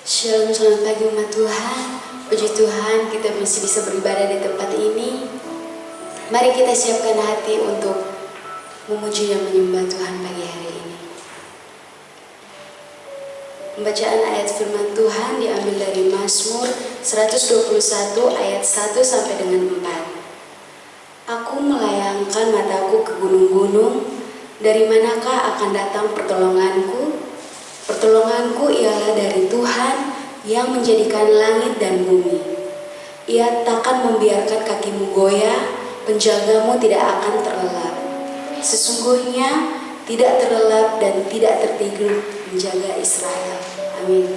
Shalom, selamat pagi umat Tuhan. Puji Tuhan kita masih bisa beribadah di tempat ini. Mari kita siapkan hati untuk memuji dan menyembah Tuhan pagi hari ini. Pembacaan ayat firman Tuhan diambil dari Mazmur 121 ayat 1 sampai dengan 4. Aku melayangkan mataku ke gunung-gunung, dari manakah akan datang pertolonganku? Pertolonganku ialah dari Tuhan yang menjadikan langit dan bumi. Ia takkan membiarkan kakimu goyah, penjagamu tidak akan terlelap. Sesungguhnya tidak terlelap dan tidak tertidur menjaga Israel. Amin.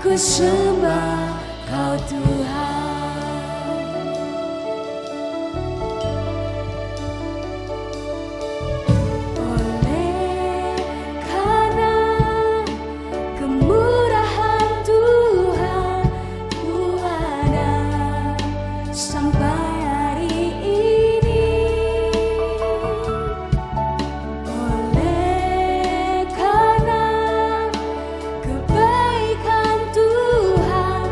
Ku sembah Kau Tuhan. Oleh karena kemurahan Tuhan, ku ada sampai hari ini. Oleh karena kebaikan Tuhan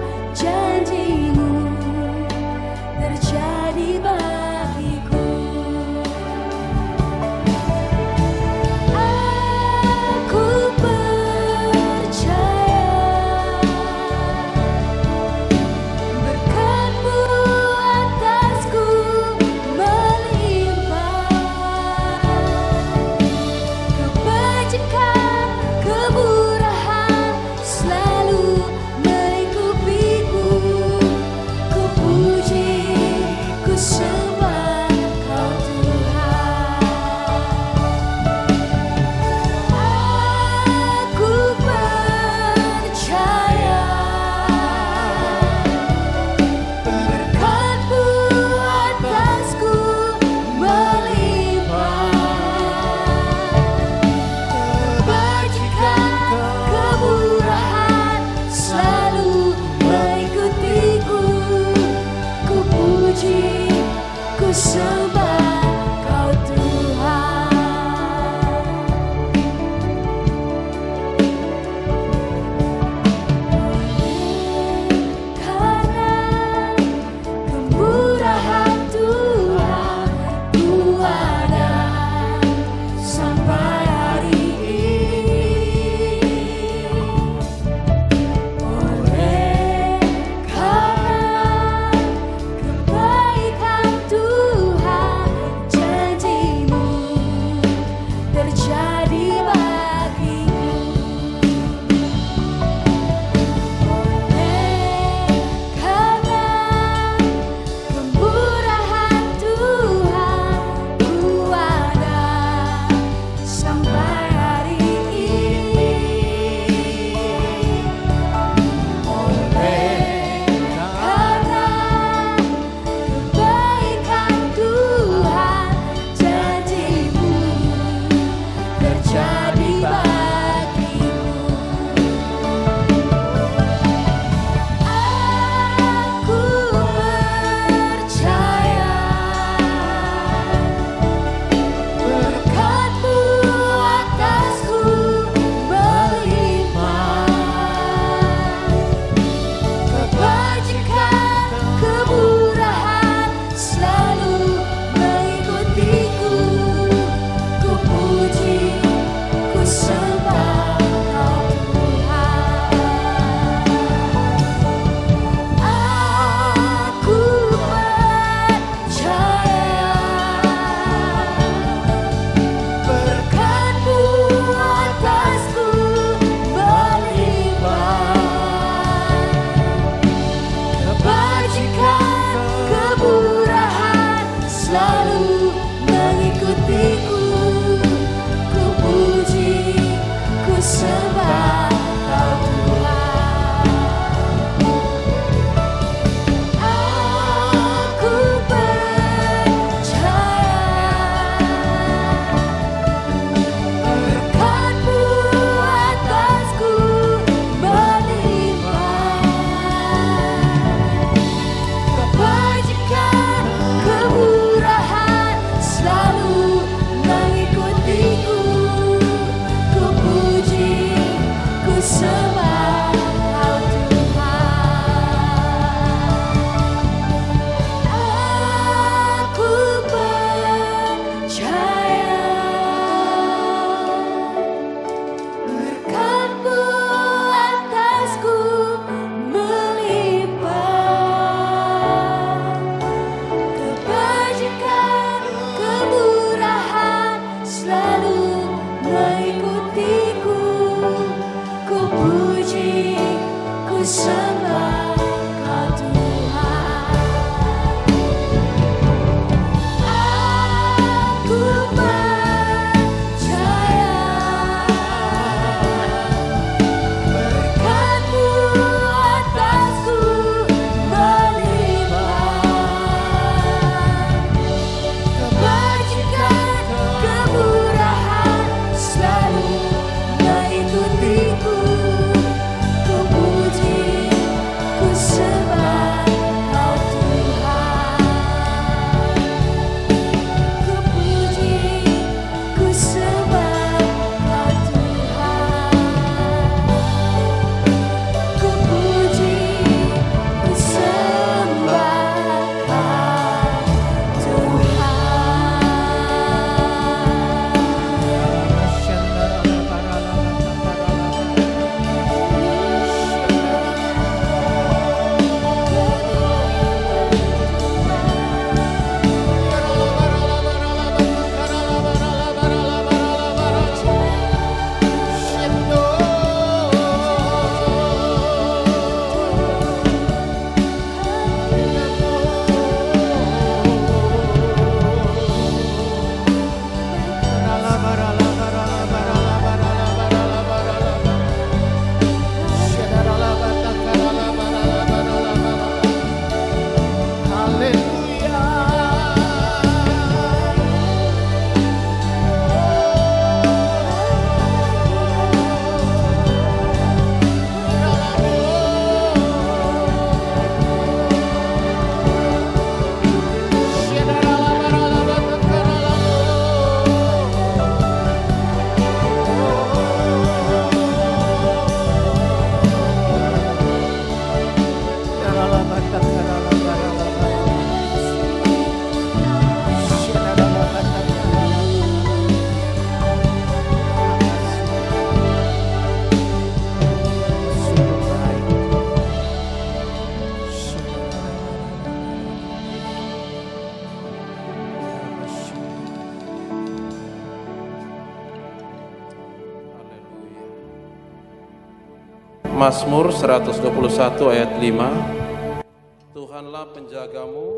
Mazmur 121 ayat 5. Tuhanlah penjagamu,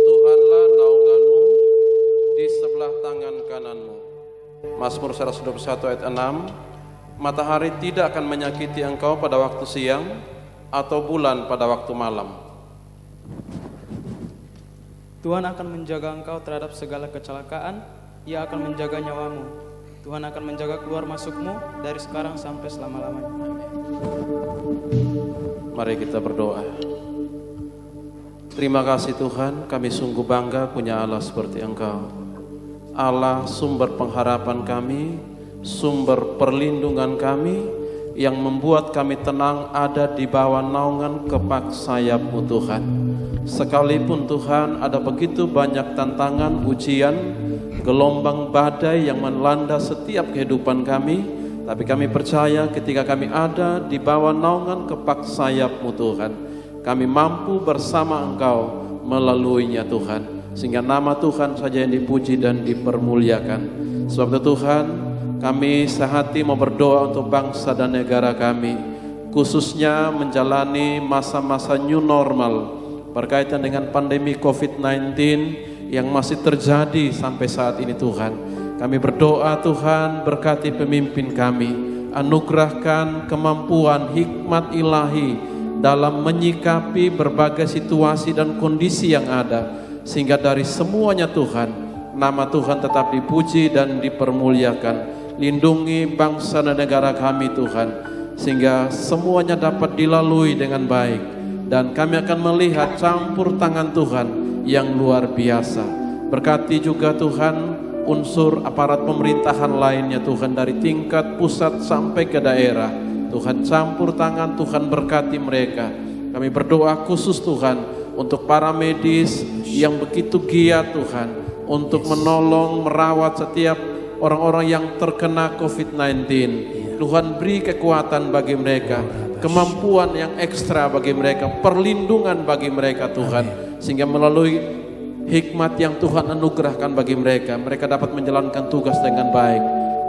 Tuhanlah naunganmu di sebelah tangan kananmu. Mazmur 121 ayat 6. Matahari tidak akan menyakiti engkau pada waktu siang, atau bulan pada waktu malam. Tuhan akan menjaga engkau terhadap segala kecelakaan, Ia akan menjaga nyawamu. Tuhan akan menjaga keluar masukmu dari sekarang sampai selama-lamanya. Mari kita berdoa. Terima kasih Tuhan, kami sungguh bangga punya Allah seperti Engkau. Allah sumber pengharapan kami, sumber perlindungan kami, yang membuat kami tenang ada di bawah naungan kepak sayap-Mu Tuhan. Sekalipun Tuhan ada begitu banyak tantangan, ujian, gelombang badai yang melanda setiap kehidupan kami, tapi kami percaya ketika kami ada di bawah naungan kepak sayap-Mu Tuhan, kami mampu bersama Engkau melaluinya Tuhan, sehingga nama Tuhan saja yang dipuji dan dipermuliakan. Sebab itu Tuhan, kami sehati mau berdoa untuk bangsa dan negara kami, khususnya menjalani masa-masa new normal berkaitan dengan pandemi COVID-19 yang masih terjadi sampai saat ini Tuhan. Kami berdoa Tuhan, berkati pemimpin kami, anugerahkan kemampuan hikmat ilahi dalam menyikapi berbagai situasi dan kondisi yang ada, sehingga dari semuanya Tuhan, nama Tuhan tetap dipuji dan dipermuliakan. Lindungi bangsa dan negara kami Tuhan, sehingga semuanya dapat dilalui dengan baik. Dan kami akan melihat campur tangan Tuhan yang luar biasa. Berkati juga Tuhan unsur aparat pemerintahan lainnya Tuhan, dari tingkat pusat sampai ke daerah. Tuhan campur tangan, Tuhan berkati mereka. Kami berdoa khusus Tuhan untuk para medis yang begitu giat Tuhan, untuk menolong, merawat setiap orang-orang yang terkena COVID-19. Tuhan beri kekuatan bagi mereka, kemampuan yang ekstra bagi mereka, perlindungan bagi mereka Tuhan, sehingga melalui hikmat yang Tuhan anugerahkan bagi mereka, mereka dapat menjalankan tugas dengan baik.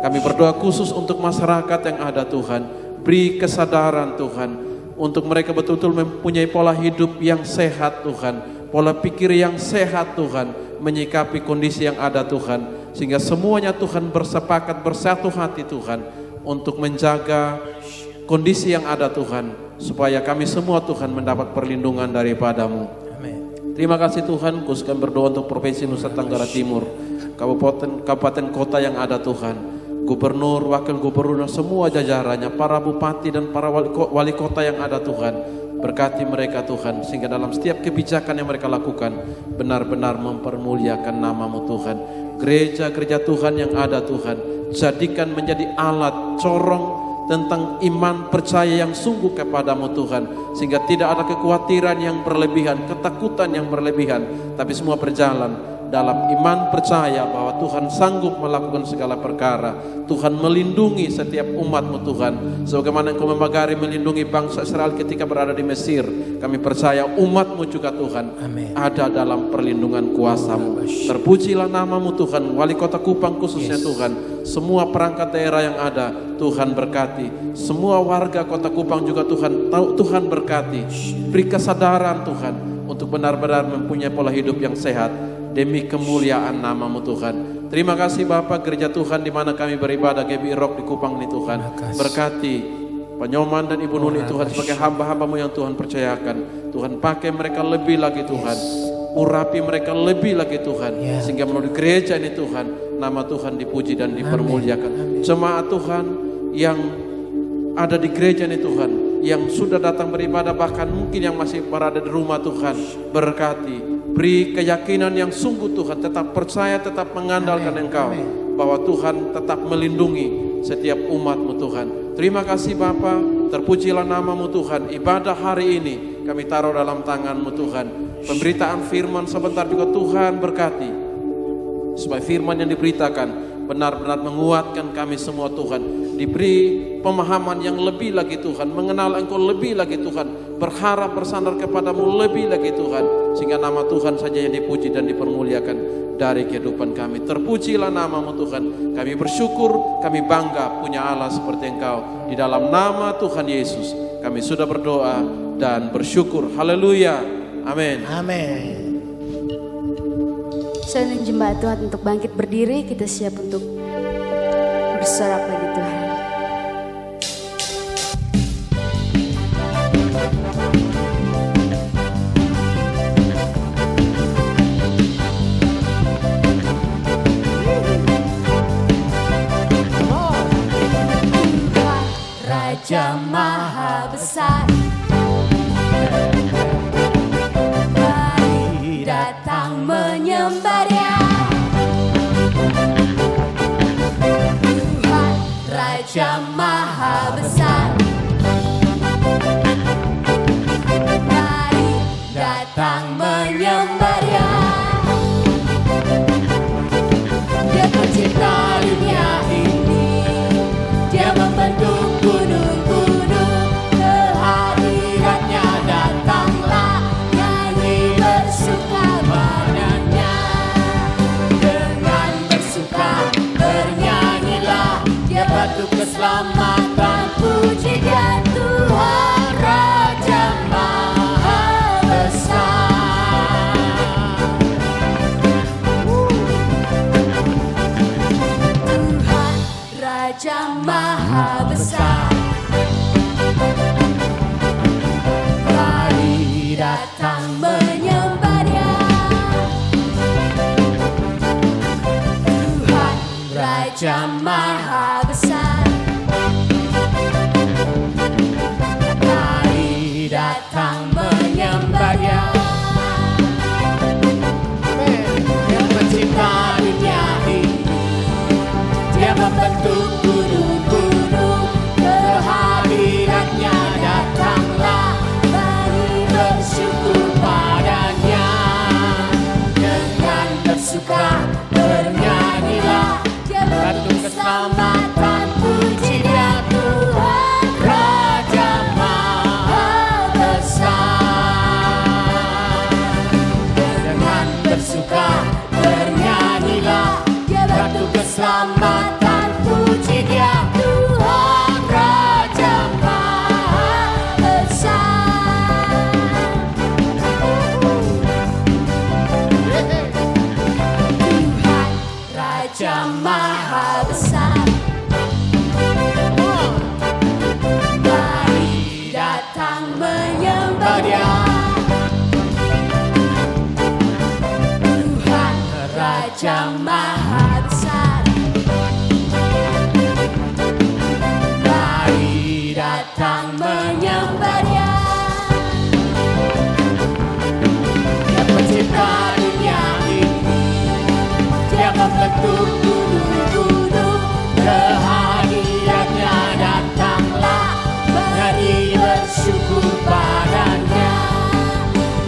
Kami berdoa khusus untuk masyarakat yang ada Tuhan, beri kesadaran Tuhan, untuk mereka betul-betul mempunyai pola hidup yang sehat Tuhan, pola pikir yang sehat Tuhan, menyikapi kondisi yang ada Tuhan, sehingga semuanya Tuhan bersepakat bersatu hati Tuhan untuk menjaga kondisi yang ada Tuhan, supaya kami semua Tuhan mendapat perlindungan daripada-Mu. Terima kasih Tuhan, khususkan berdoa untuk Provinsi Nusa Tenggara Timur, kabupaten kota yang ada Tuhan, gubernur, wakil gubernur, semua jajarannya, para bupati dan para wali kota yang ada Tuhan. Berkati mereka Tuhan, sehingga dalam setiap kebijakan yang mereka lakukan benar-benar mempermuliakan nama-Mu Tuhan. Gereja-gereja Tuhan yang ada Tuhan, jadikan menjadi alat corong tentang iman percaya yang sungguh kepadamu Tuhan, sehingga tidak ada kekhawatiran yang berlebihan, ketakutan yang berlebihan, tapi semua berjalan dalam iman percaya bahwa Tuhan sanggup melakukan segala perkara. Tuhan melindungi setiap umat-Mu Tuhan, sebagaimana Engkau memagari melindungi bangsa Israel ketika berada di Mesir. Kami percaya umat-Mu juga Tuhan ada dalam perlindungan kuasa-Mu. Terpujilah nama-Mu Tuhan. Wali Kota Kupang khususnya Tuhan, semua perangkat daerah yang ada Tuhan berkati, semua warga Kota Kupang juga Tuhan berkati. Beri kesadaran Tuhan untuk benar-benar mempunyai pola hidup yang sehat demi kemuliaan nama-Mu Tuhan. Terima kasih Bapak, gereja Tuhan di mana kami beribadah, GBI Rock di Kupang ini Tuhan. Berkati Penyoman dan Ibu Nuni Tuhan sebagai hamba-hamba-Mu yang Tuhan percayakan. Tuhan pakai mereka lebih lagi Tuhan, urapi mereka lebih lagi Tuhan, sehingga melalui gereja ini Tuhan, nama Tuhan dipuji dan dipermuliakan. Jemaat Tuhan yang ada di gereja ini Tuhan, yang sudah datang beribadah, bahkan mungkin yang masih berada di rumah Tuhan, berkati. Beri keyakinan yang sungguh Tuhan, tetap percaya, tetap mengandalkan Engkau, bahwa Tuhan tetap melindungi setiap umat-Mu Tuhan. Terima kasih Bapa, terpujilah nama-Mu Tuhan. Ibadah hari ini kami taruh dalam tangan-Mu Tuhan. Pemberitaan firman sebentar juga Tuhan berkati, supaya firman yang diberitakan benar-benar menguatkan kami semua Tuhan. Diberi pemahaman yang lebih lagi Tuhan, mengenal Engkau lebih lagi Tuhan, berharap bersandar kepadamu lebih lagi Tuhan. sehingga nama Tuhan saja yang dipuji dan dipermuliakan dari kehidupan kami. Terpujilah nama-Mu Tuhan. Kami bersyukur, kami bangga punya Allah seperti Engkau. Di dalam nama Tuhan Yesus kami sudah berdoa dan bersyukur. Haleluya. Amin. Amin. Saya ingin jemaat Tuhan untuk bangkit berdiri. Kita siap untuk bersorak bagi Tuhan. Raja Maha Besar, mari datang menyembah Dia. Tuhan Raja Maha Besar, mari datang menyembah Dia. Dia pencipta dunia ini, Dia membentuk gunung-gunung, kehadirannya datanglah, nyanyi bersuka padanya. Dengan bersuka bernyanyilah, Dia batu keselamatan, puji Dia Tuhan Raja Maha Besar. Tuhan Raja Maha Besar, mari datang menyembah Dia. Tuhan Raja Maha Besar, mari datang menyembah Dia. Dia pencipta dunia ini, Dia membentuk gunung-gunung, kehadirannya datanglah, mari bersyukur padanya. Dengan bersuka bernyanyilah, Dia batu keselamatan, puji Dia Tuhan Raja Maha Besar. Dengan bersuka bernyanyilah, Dia batu keselamatan, puji Dia Tuhan Raja Maha Besar. Tuhan Raja Maha Besar, mari datang menyembah Dia. Tuhan Raja Maha Besar, mari datang menyembah Dia. Dia pencipta dunia ini, Dia membentuk gunung-gunung, kehadirannya datanglah, mari bersyukur padanya.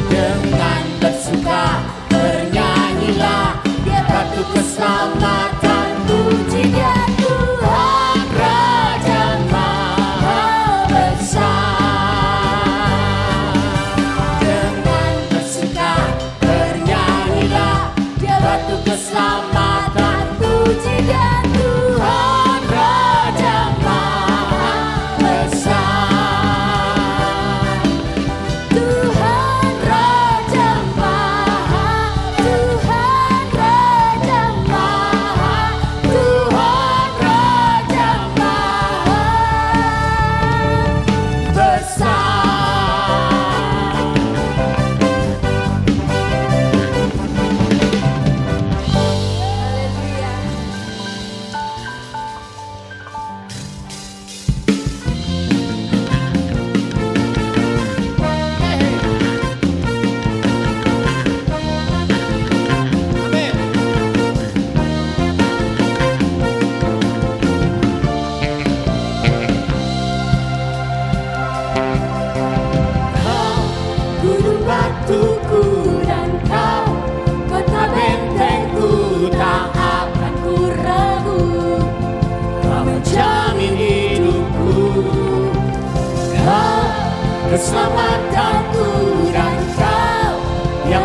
Dengan bersuka bernyanyilah, Dia batu keselamatan, puji Dia Tuhan Raja Maha Besar. Dengan bersuka bernyanyilah, Dia batu keselamatan, puji Dia Tuhan Raja Maha Besar. Tuhan Raja Maha, Tuhan Raja Maha, Tuhan Raja Maha Besar. Haleluya. Gunung batuku dan Kau, kota bentengku, tak akan ku ragu. Kau menjamin hidupku, Kau keselamatanku, dan Kau yang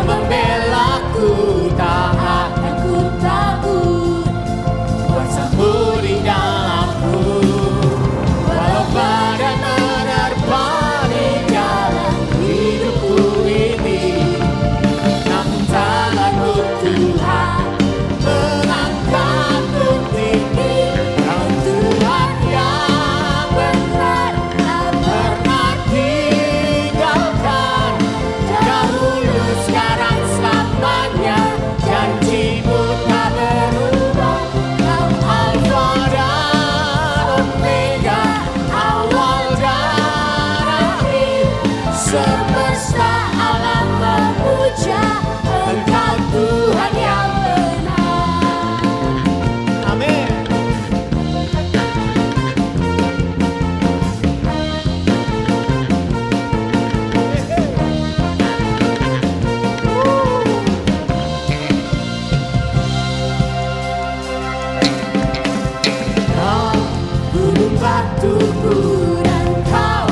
batuku dan kau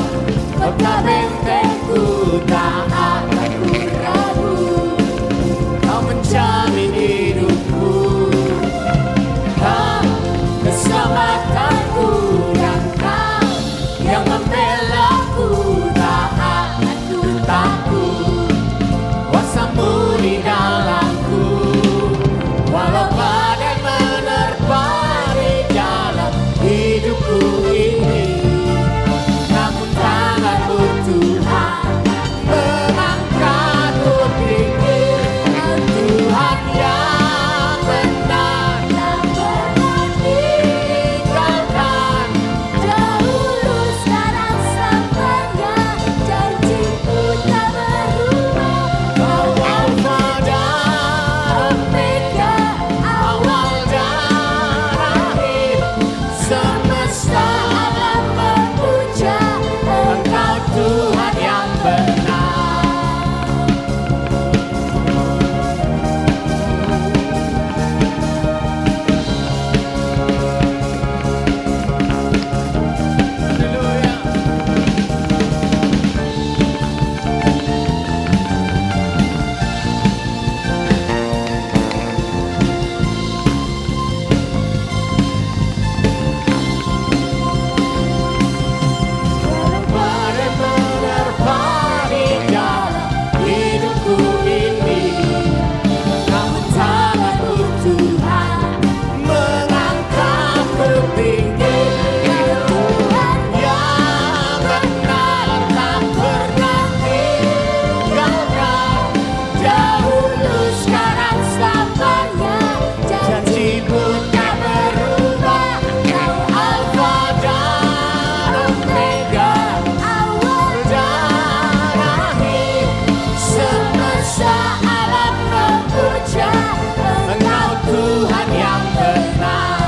kota bentengku, tak akan ku ragu. Kau menjamin hidupku, kau keselamatanku, dan kau yang membelaku, tak akan ku takut. Kuasamu di dalamku, walau badai menerpa di dalam hidupku ini, namun tanganmu Tuhan mengangkatku tinggi. Tuhan yang benar, tak pernah tinggalkan. Dahulu sekarang selamanya, janji-Mu tak berubah. Kau Alfa dan Omega, awal dan akhir. Semesta alam memuja Engkau Tuhan yang benar. Badai menerpa di dalam hidupku ini, namun tanganmu Tuhan mengangkatku tinggi. Tuhan yang benar, tak pernah tinggalkan. Dahulu sekarang selamanya, janji-Mu tak berubah. Kau Alfa dan Omega, awal dan akhir. Semesta alam memuja Engkau Tuhan yang benar.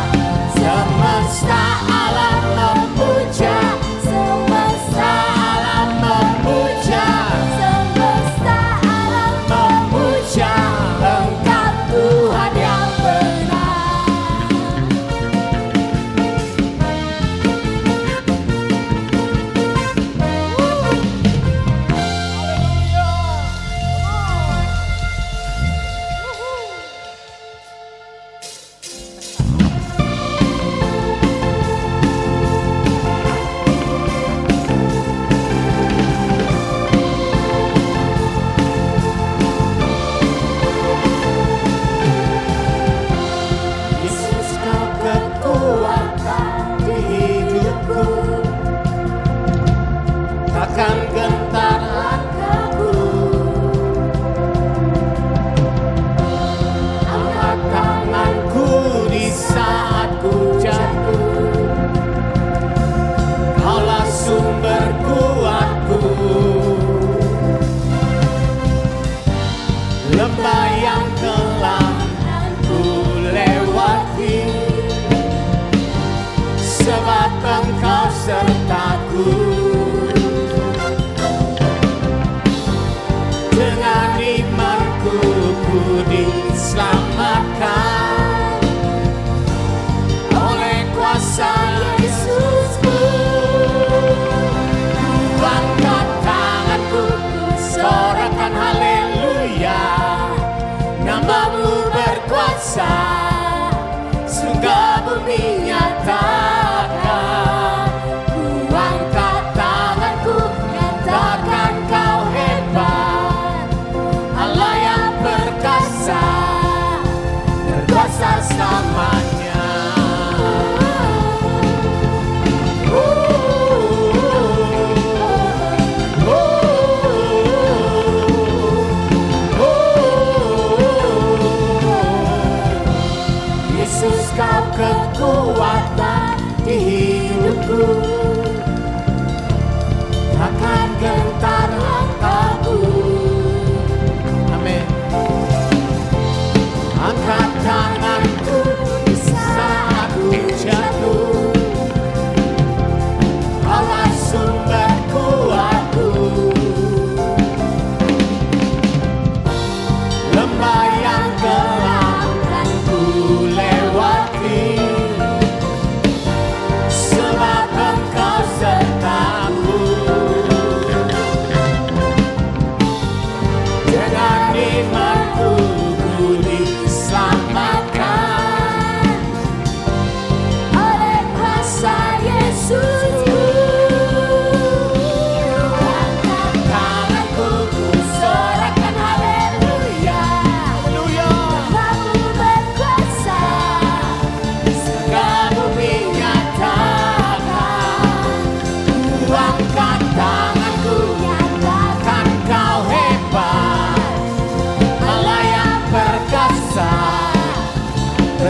Semesta alam memuja, semesta alam memuja, semesta alam memuja Engkau Tuhan yang benar. Yesus, Kau kekuatan di hidupku, takkan gentar langkahku. Angkat tanganku di saat ku jatuh, Kaulah sumber kuatku. Lembah yang kelam ku lewati, sebab Engkau sertaku. Dengan imanku ku diselamatkan oleh kuasa Yesusku. Ku angkat tanganku, sorakan haleluya. Nama-Mu berkuasa, surga bumi nyatakan. Ku angkat tanganku, nyatakan Kau hebat. Allah yang perkasa, berkuasa selamanya. Yesus, Kau kekuatan di hidupku, takkan gentar langkahku. Amin. Angkat tanganku di saat ku jatuh, Allah sumber kuatku. Lembah yang kelam ku lewati, sebab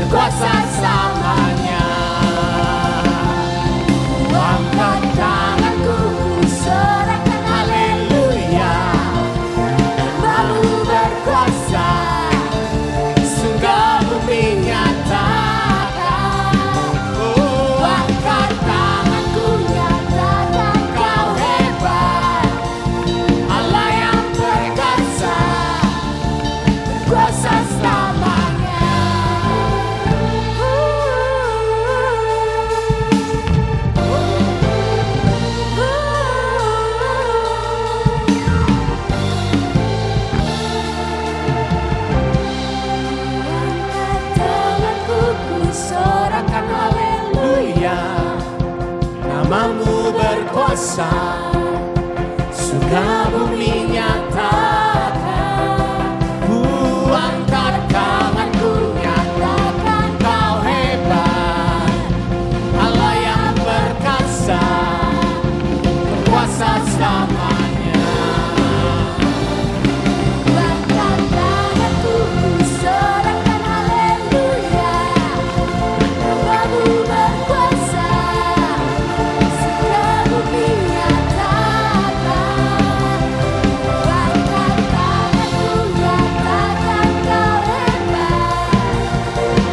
berkuasa selamanya. Angkat tanganku, ku sorakan haleluya. Namamu berkuasa, surga bumi nyatakan. Oh, angkat tanganku, nyatakan kau hebat. Allah yang perkasa, berkuasa selamanya. Sorakan haleluya, namamu berkuasa, surga bumi nyatakan. Ku angkat tanganku, nyatakan kau hebat. Allah yang perkasa, berkuasa selamanya. Angkat tanganku, ku sorakan haleluya. Namamu berkuasa, surga bumi nyatakan. Angkat tanganku, nyatakan kau hebat.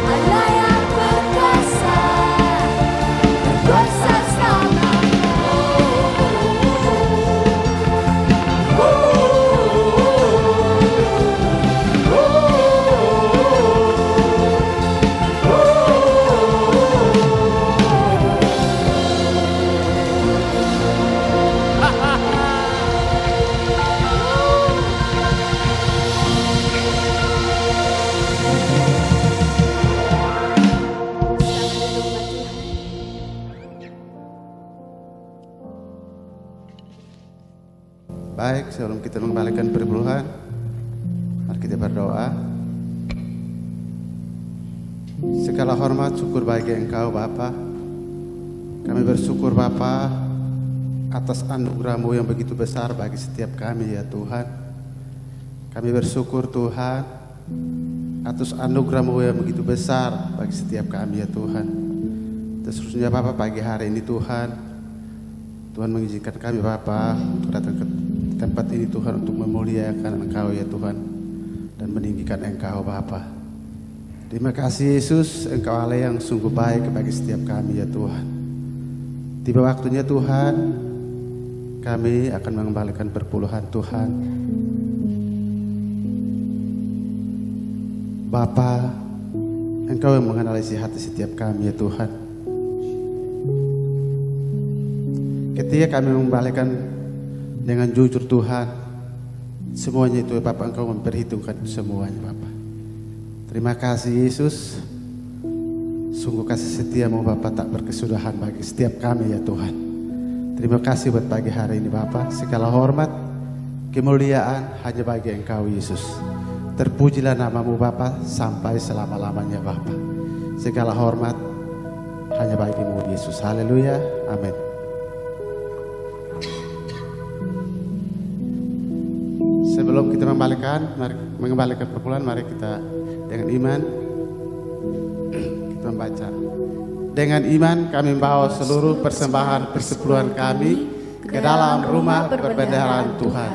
Allah yang perkasa, berkuasa selamanya. Baik, sebelum kita mengembalikan perpuluhan, mari kita berdoa. Segala hormat syukur bagi Engkau Bapa. Kami bersyukur Bapa atas anugerah-Mu yang begitu besar bagi setiap kami ya Tuhan. Kami bersyukur Tuhan atas anugerah-Mu yang begitu besar bagi setiap kami ya Tuhan. Terusnya Bapa pagi hari ini Tuhan mengizinkan kami Bapa untuk datang ke tempat ini Tuhan untuk memuliakan Engkau ya Tuhan dan meninggikan Engkau Bapa. Terima kasih Yesus, Engkau Allah yang sungguh baik bagi setiap kami ya Tuhan. Tiba waktunya Tuhan, kami akan mengembalikan perpuluhan Tuhan. Bapa, Engkau yang menganalisis hati setiap kami ya Tuhan. Ketika kami mengembalikan dengan jujur Tuhan, semuanya itu Bapak Engkau memperhitungkan semuanya Bapak. Terima kasih Yesus, sungguh kasih setiamu Bapak tak berkesudahan bagi setiap kami ya Tuhan. Terima kasih buat pagi hari ini Bapak. Segala hormat, kemuliaan hanya bagi Engkau Yesus. Terpujilah namamu Bapak sampai selama-lamanya Bapak. Segala hormat hanya bagimu Yesus. Haleluya, amin. Sebelum kita mengembalikan perpuluhan, mari kita dengan iman kita membaca. Dengan iman kami membawa seluruh persembahan persepuluhan kami ke dalam rumah perbendaharaan Tuhan.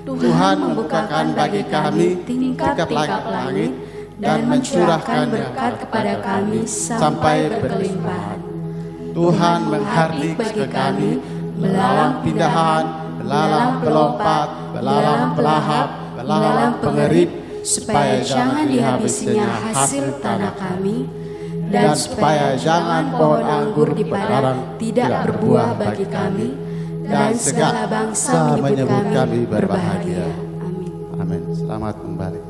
Tuhan membukakan bagi kami tingkap-tingkap langit dan mencurahkan berkat kepada kami sampai berlimpah. Tuhan menghardik bagi kami belalang pindahan, belalang pelompat, belalang pelahap, belalang pengerit, supaya jangan dihabisinya hasil tanah kami, dan supaya jangan pohon anggur di padang tidak berbuah bagi kami, dan segala bangsa menyebut kami berbahagia. Amin. Amin. Selamat kembali.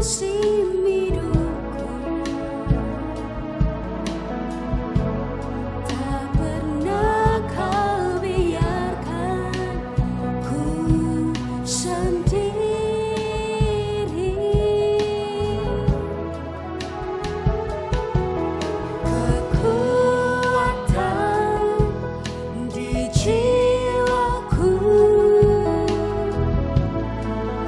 musim hidupku, tak pernah kau biarkan ku sendiri. Kekuatan di jiwaku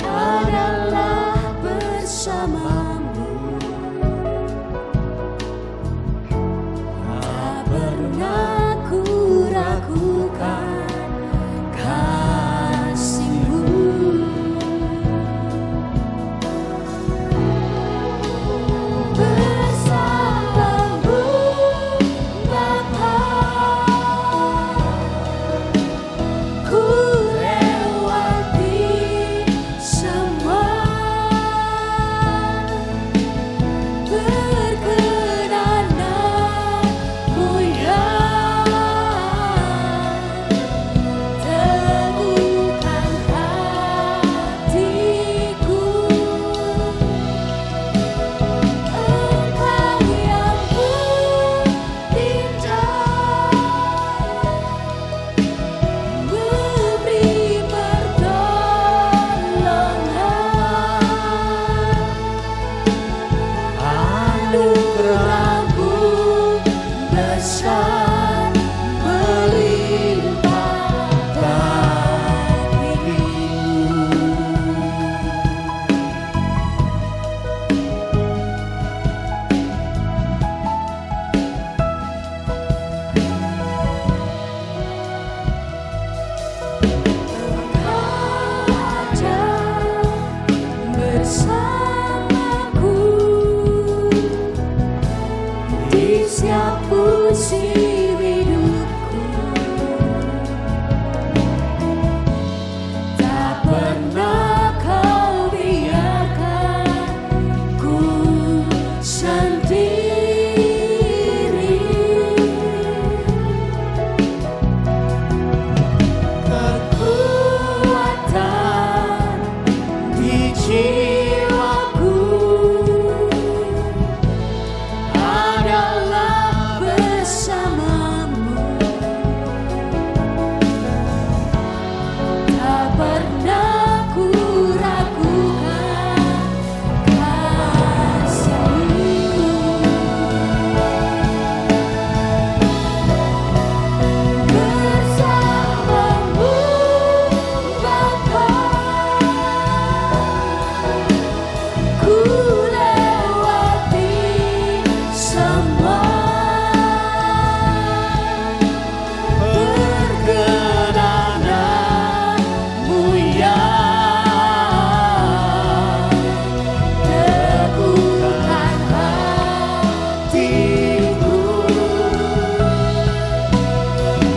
adalah bersamamu. Tak pernah ku ragukan kasih-Mu. Bersamamu Bapa, ku lewati semua. Berkenan-Mu ya, teguhkan hatiku. Engkau yang bertindak, memberi pertolongan. Anugerah-Mu besar melimpah bagiku. Engkau ada bersamaku di setiap musim hidupku, tak pernah kau biarkan ku sendiri. Kekuatan di jiwaku adalah bersamamu. Tak pernah ku ragukan kasih-Mu. Bersamamu Bapa, ku lewati semua. Berkenan-Mu ya, teguhkan hatiku.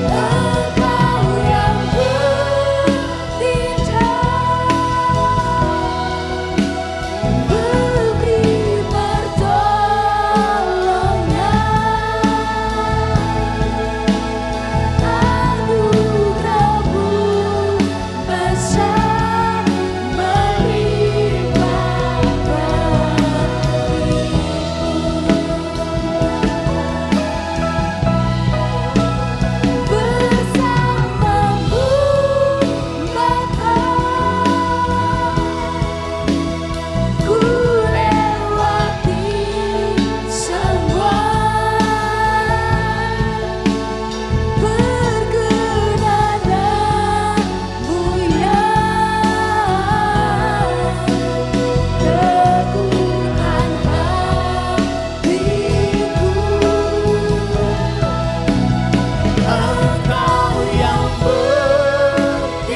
Engkau yang bertindak, memberi pertolongan. Anugerah-Mu besar melimpah bagiku. Bersamamu Bapa, ku lewati semua. Berkenan-Mu ya, teguhkan hatiku. Engkau yang bertindak,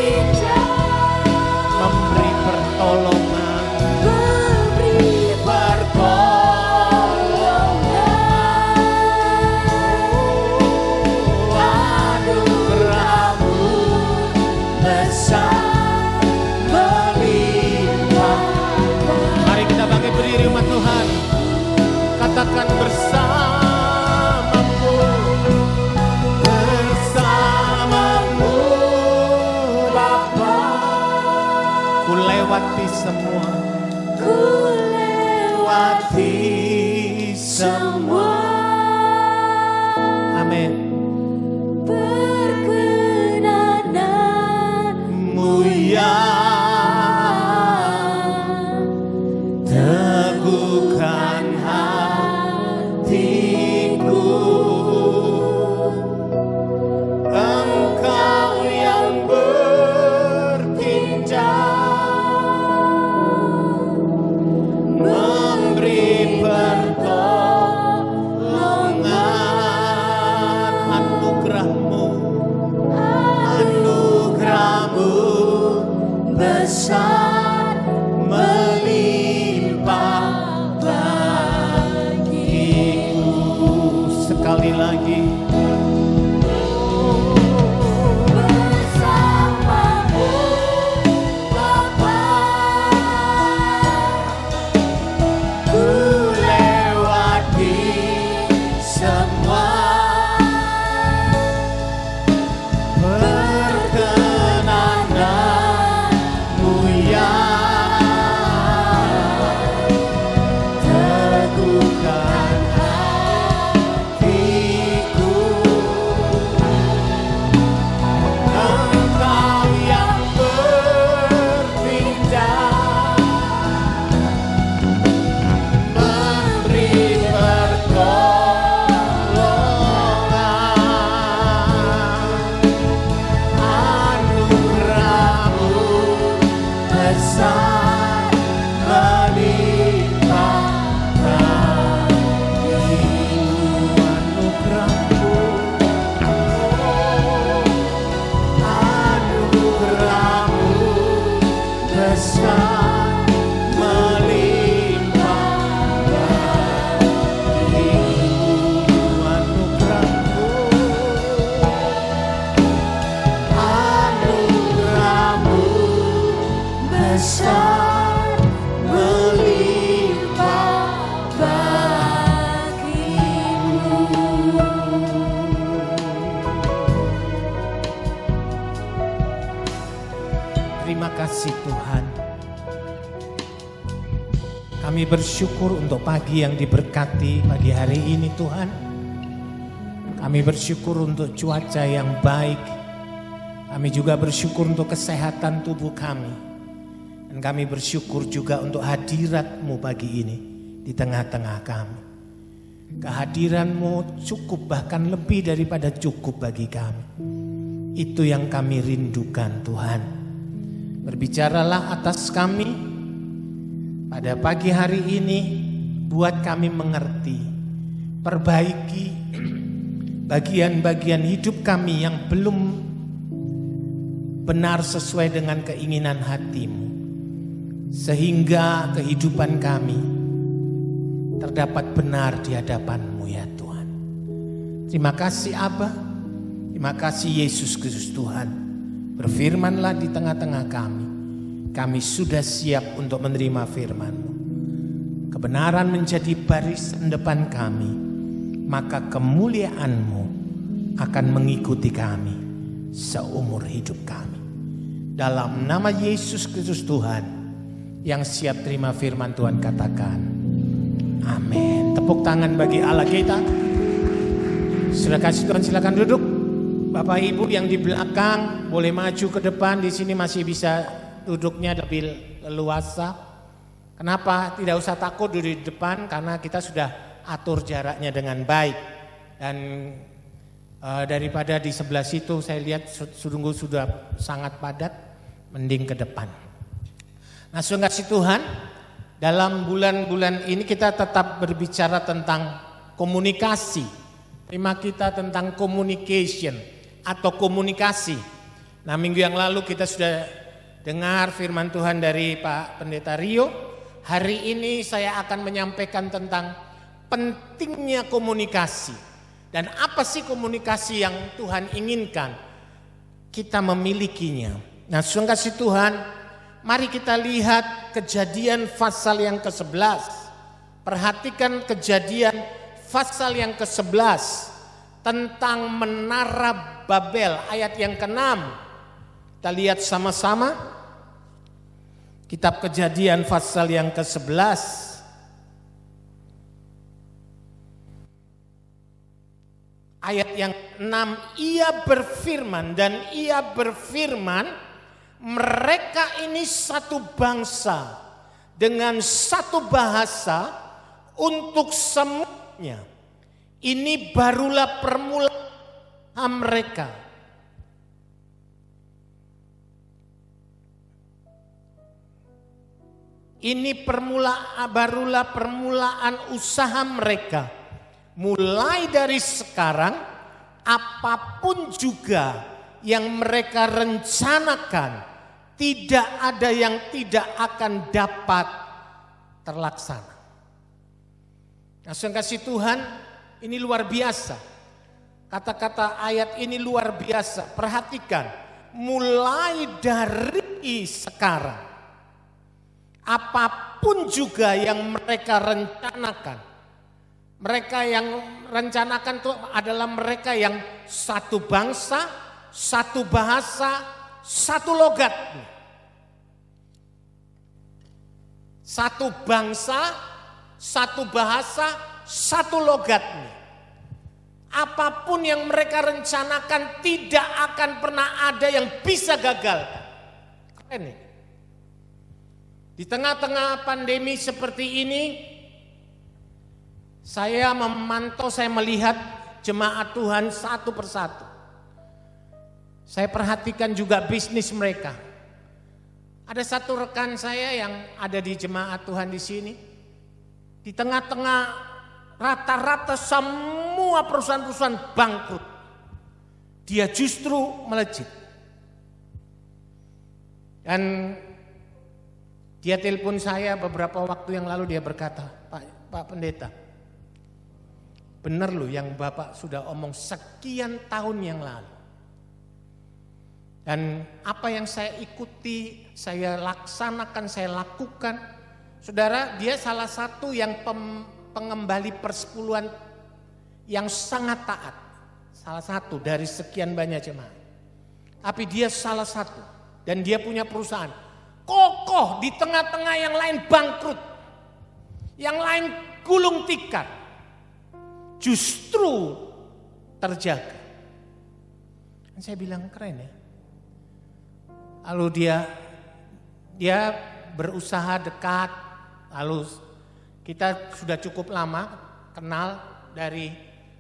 memberi pertolongan. memberi pertolongan. Anugerah-Mu besar melimpah bagiku. Mari kita bangkit berdiri umat Tuhan. Katakan bersamamu, bersamamu Bapa, ku lewati semua. Ku lewati lewati semua. Amin. Perkenananmu Ya teguhkan hatiku, Engkau yang bertindak, memberi pertolongan. Anugerahmu besar melimpah bagiku. Sekali lagi. bersamamu Bapa, Ku lewati semua perkenananmu ya teguhkan hatiku, Engkau yang bertindak, memberi pertolongan. Anugerahmu besar melimpah bagiku. Anugerahmu besar melimpah bagiku. Anugerahmu besar melimpah bagiku. Terima kasih Tuhan. Kami bersyukur untuk pagi yang diberkati pagi hari ini Tuhan. Kami bersyukur untuk cuaca yang baik. Kami juga bersyukur untuk kesehatan tubuh kami. Dan kami bersyukur juga untuk hadirat-Mu pagi ini di tengah-tengah kami. Kehadiran-Mu cukup, bahkan lebih daripada cukup bagi kami. Itu yang kami rindukan Tuhan. Berbicaralah atas kami pada pagi hari ini, buat kami mengerti, perbaiki bagian-bagian hidup kami yang belum benar sesuai dengan keinginan hati-Mu, sehingga kehidupan kami terdapat benar di hadapan-Mu ya Tuhan. Terima kasih Aba, terima kasih Yesus Kristus Tuhan. Berfirmanlah di tengah-tengah kami. Kami sudah siap untuk menerima firman-Mu. Kebenaran menjadi barisan depan kami, maka kemuliaan-Mu akan mengikuti kami seumur hidup kami. Dalam nama Yesus Kristus Tuhan, yang siap terima firman Tuhan katakan, amin. Tepuk tangan bagi Allah kita. Sudah kasih Tuhan, silakan duduk. Bapak Ibu yang di belakang boleh maju ke depan, di sini masih bisa duduknya lebih leluasa. Kenapa? Tidak usah takut duduk di depan karena kita sudah atur jaraknya dengan baik. Dan daripada di sebelah situ saya lihat sungguh sudah sangat padat, mending ke depan. Nah, sungguh kasih Tuhan, dalam bulan-bulan ini kita tetap berbicara tentang komunikasi. Tema kita tentang communication atau komunikasi. Nah, minggu yang lalu kita sudah dengar firman Tuhan dari Pak Pendeta Rio. Hari ini saya akan menyampaikan tentang pentingnya komunikasi. Dan apa sih komunikasi yang Tuhan inginkan kita memilikinya. Nah, sungguh kasih Tuhan, mari kita lihat Kejadian pasal yang ke-11. Perhatikan Kejadian pasal yang ke-11 tentang Menara Babel ayat yang ke-6. Kita lihat sama-sama. Kitab Kejadian pasal yang ke-11 ayat yang 6, ia berfirman dan ia berfirman, mereka ini satu bangsa dengan satu bahasa untuk semuanya. Ini barulah permulaan mereka. Ini barulah permulaan usaha mereka. Mulai dari sekarang, apapun juga yang mereka rencanakan, tidak ada yang tidak akan dapat terlaksana. Nah, saudara kasih Tuhan, ini luar biasa. Kata-kata ayat ini luar biasa. Perhatikan, mulai dari sekarang, apapun juga yang mereka rencanakan, mereka yang rencanakan itu adalah mereka yang satu bangsa, satu bahasa, satu logat. Satu bangsa, satu bahasa, satu logatnya. Apapun yang mereka rencanakan tidak akan pernah ada yang bisa gagal. Keren nih. Di tengah-tengah pandemi seperti ini, saya memantau, saya melihat jemaat Tuhan satu persatu. Saya perhatikan juga bisnis mereka. Ada satu rekan saya yang ada di jemaat Tuhan di sini. Di tengah-tengah rata-rata semua perusahaan-perusahaan bangkrut, dia justru melejit. Dan dia telepon saya beberapa waktu yang lalu, dia berkata, Pak Pendeta, benar loh yang Bapak sudah omong sekian tahun yang lalu. Dan apa yang saya ikuti, saya laksanakan, saya lakukan. Saudara, dia salah satu yang pengembali persepuluhan yang sangat taat. Salah satu dari sekian banyak jemaat. Tapi dia salah satu dan dia punya perusahaan. Kokoh di tengah-tengah yang lain bangkrut. Yang lain gulung tikar. Justru terjaga. Dan saya bilang keren ya. Lalu dia berusaha dekat, lalu kita sudah cukup lama kenal dari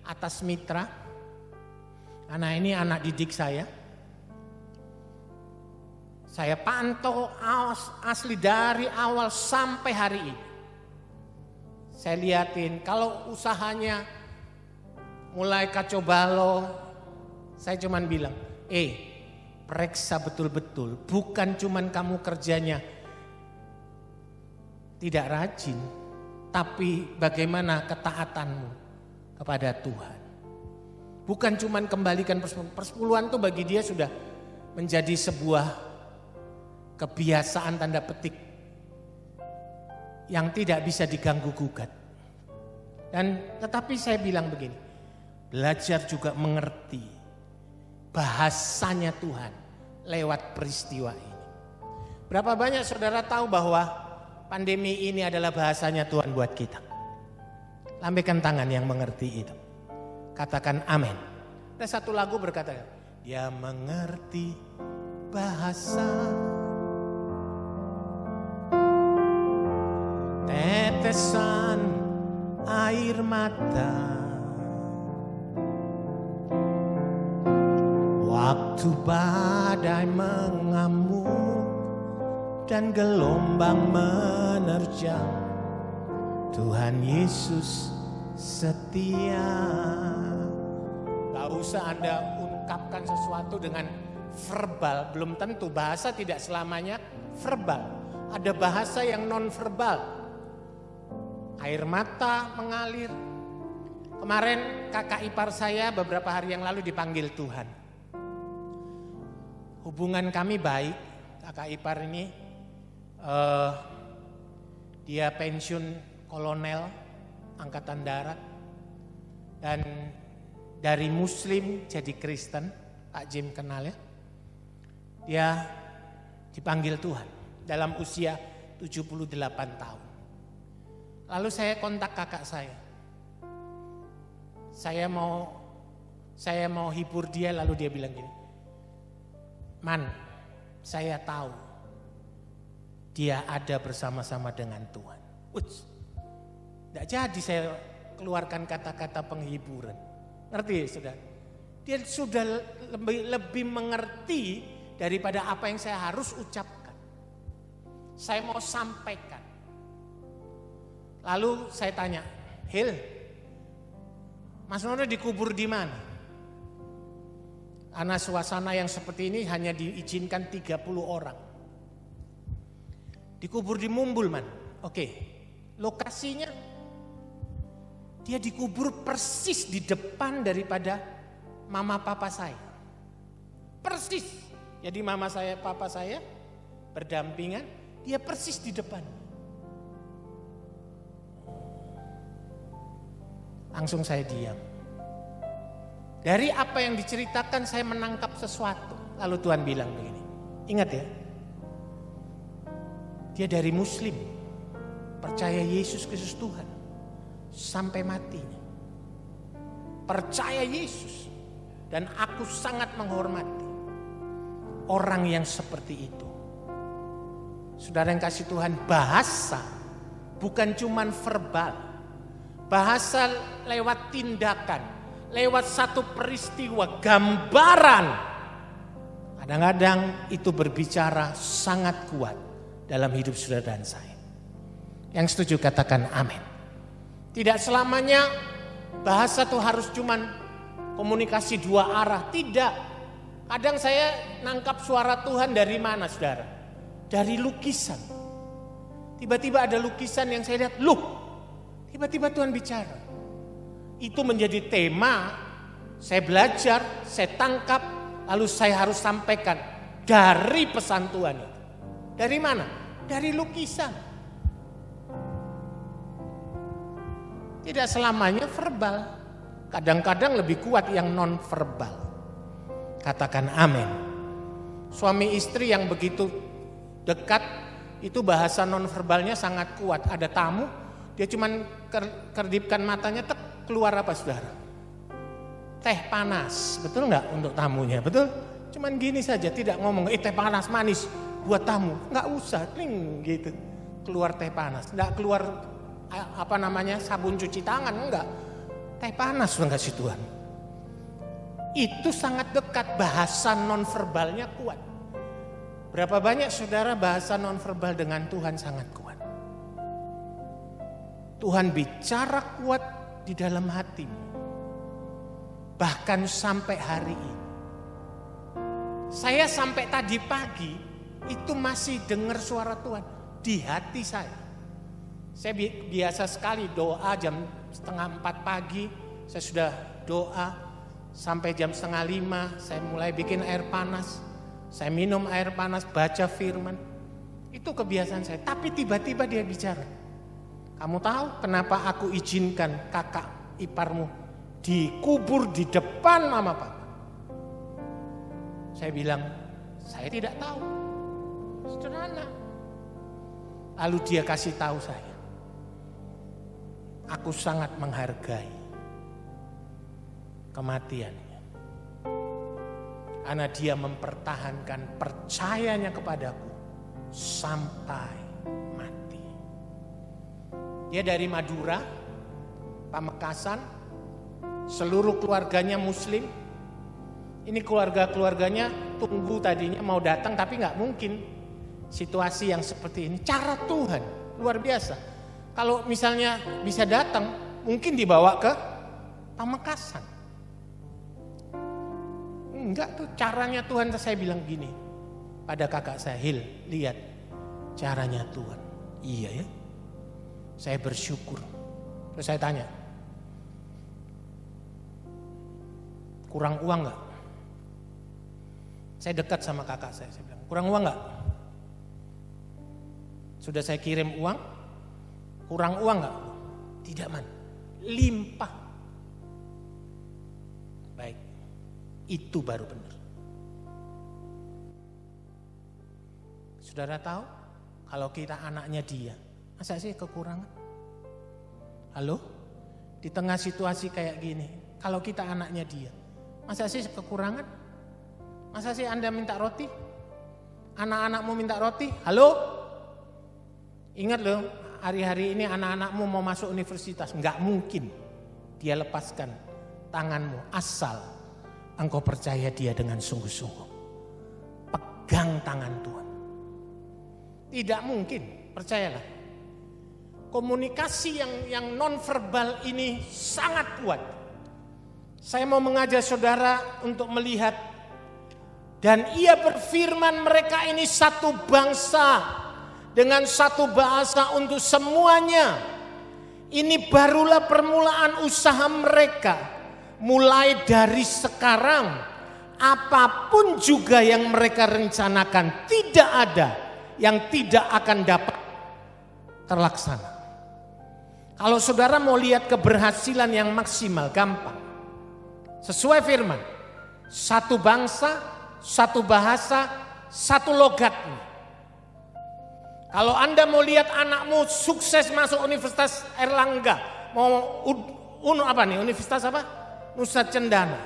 atas mitra. Karena ini anak didik saya. Saya pantau asli dari awal sampai hari ini. Saya liatin kalau usahanya mulai kacau balau, saya cuman bilang, periksa betul-betul, bukan cuman kamu kerjanya tidak rajin, tapi bagaimana ketaatanmu kepada Tuhan. Bukan cuman kembalikan persepuluhan itu bagi dia sudah menjadi sebuah kebiasaan tanda petik yang tidak bisa diganggu gugat. Dan tetapi saya bilang begini, belajar juga mengerti bahasanya Tuhan lewat peristiwa ini. Berapa banyak saudara tahu bahwa pandemi ini adalah bahasanya Tuhan buat kita? Lambaikan tangan yang mengerti itu. Katakan amin. Ada satu lagu berkata, dia mengerti bahasa tetesan air mata. Waktu badai mengamuk dan gelombang menerjang, Tuhan Yesus setia. Gak usah Anda ungkapkan sesuatu dengan verbal, belum tentu, bahasa tidak selamanya verbal. Ada bahasa yang non verbal. Air mata mengalir. Kemarin kakak ipar saya beberapa hari yang lalu dipanggil Tuhan. Hubungan kami baik, kakak ipar ini dia pensiun kolonel angkatan darat dan dari Muslim jadi Kristen, Pak Jim kenal ya. Dia dipanggil Tuhan dalam usia 78 tahun. Lalu saya kontak kakak saya mau Saya mau hibur dia lalu dia bilang gini, Man, saya tahu dia ada bersama-sama dengan Tuhan. Tidak jadi saya keluarkan kata-kata penghiburan. Ngerti ya saudara? Dia sudah lebih mengerti daripada apa yang saya harus ucapkan. Saya mau sampaikan. Lalu saya tanya, Hil, Mas Nono dikubur di mana? Karena suasana yang seperti ini hanya diizinkan 30 orang. Dikubur di Mumbul, Man. Oke, lokasinya dia dikubur persis di depan daripada mama papa saya. Persis. Jadi mama saya, papa saya berdampingan, dia persis di depan. Langsung saya diam. Dari apa yang diceritakan saya menangkap sesuatu. Lalu Tuhan bilang begini, ingat ya, dia dari Muslim, percaya Yesus Kristus Tuhan sampai matinya. Percaya Yesus, dan aku sangat menghormati orang yang seperti itu. Saudara yang kasih Tuhan, bahasa bukan cuman verbal, bahasa lewat tindakan. Lewat satu peristiwa, gambaran. Kadang-kadang itu berbicara sangat kuat dalam hidup saudara dan saya. Yang setuju katakan amin. Tidak selamanya bahasa itu harus cuman komunikasi dua arah. Tidak. Kadang saya nangkap suara Tuhan dari mana saudara? Dari lukisan. Tiba-tiba ada lukisan yang saya lihat, loh, tiba-tiba Tuhan bicara. Itu menjadi tema, saya belajar, saya tangkap, lalu saya harus sampaikan dari pesan Tuhan itu. Dari mana? Dari lukisan. Tidak selamanya verbal, kadang-kadang lebih kuat yang non verbal. Katakan amin. Suami istri yang begitu dekat, itu bahasa non verbalnya sangat kuat. Ada tamu, dia cuman kedipkan matanya, keluar apa saudara? Teh panas, betul nggak untuk tamunya? Betul? Cuman gini saja, tidak ngomong, teh panas manis buat tamu, nggak usah, gitu. Keluar teh panas, nggak keluar sabun cuci tangan, enggak. Teh panas sudah kasih Tuhan. Itu sangat dekat, bahasa non verbalnya kuat. Berapa banyak saudara bahasa non verbal dengan Tuhan sangat kuat. Tuhan bicara kuat di dalam hatimu. Bahkan sampai hari ini. Saya sampai tadi pagi itu masih dengar suara Tuhan di hati saya. Saya biasa sekali doa jam 3:30 pagi. Saya sudah doa sampai jam 4:30. Saya mulai bikin air panas. Saya minum air panas, baca firman. Itu kebiasaan saya. Tapi tiba-tiba dia bicara. Kamu tahu kenapa aku izinkan kakak iparmu dikubur di depan mama papa? Saya bilang, saya tidak tahu. Sederhana. Lalu dia kasih tahu saya. Aku sangat menghargai kematiannya. Karena dia mempertahankan percayanya kepadaku sampai mati. Dia dari Madura, Pamekasan, seluruh keluarganya Muslim. Ini keluarga-keluarganya tunggu tadinya mau datang tapi nggak mungkin. Situasi yang seperti ini, cara Tuhan luar biasa. Kalau misalnya bisa datang, mungkin dibawa ke Pamekasan. Enggak tuh caranya Tuhan. Saya bilang gini pada kakak saya, Hil, lihat caranya Tuhan. Iya ya, saya bersyukur. Terus saya tanya, kurang uang gak? Saya dekat sama kakak saya bilang, kurang uang gak? Sudah saya kirim uang, kurang uang gak? Tidak man, limpah. Baik, itu baru benar. Saudara tahu, kalau kita anaknya dia, masa sih kekurangan? Halo? Di tengah situasi kayak gini, kalau kita anaknya dia, Masa sih kekurangan? Masa sih Anda minta roti? Anak-anakmu minta roti? Halo? Ingat loh, hari-hari ini anak-anakmu mau masuk universitas. Enggak mungkin dia lepaskan tanganmu asal engkau percaya dia dengan sungguh-sungguh. Pegang tangan Tuhan. Tidak mungkin, percayalah. Komunikasi yang non-verbal ini sangat kuat. Saya mau mengajak saudara untuk melihat. Dan ia berfirman, mereka ini satu bangsa dengan satu bahasa untuk semuanya. Ini barulah permulaan usaha mereka. Mulai dari sekarang, apapun juga yang mereka rencanakan, tidak ada yang tidak akan dapat terlaksana. Kalau saudara mau lihat keberhasilan yang maksimal, gampang. Sesuai firman, satu bangsa, satu bahasa, satu logatnya. Kalau Anda mau lihat anakmu sukses masuk Universitas Erlangga, mau Universitas apa? Nusa Cendana.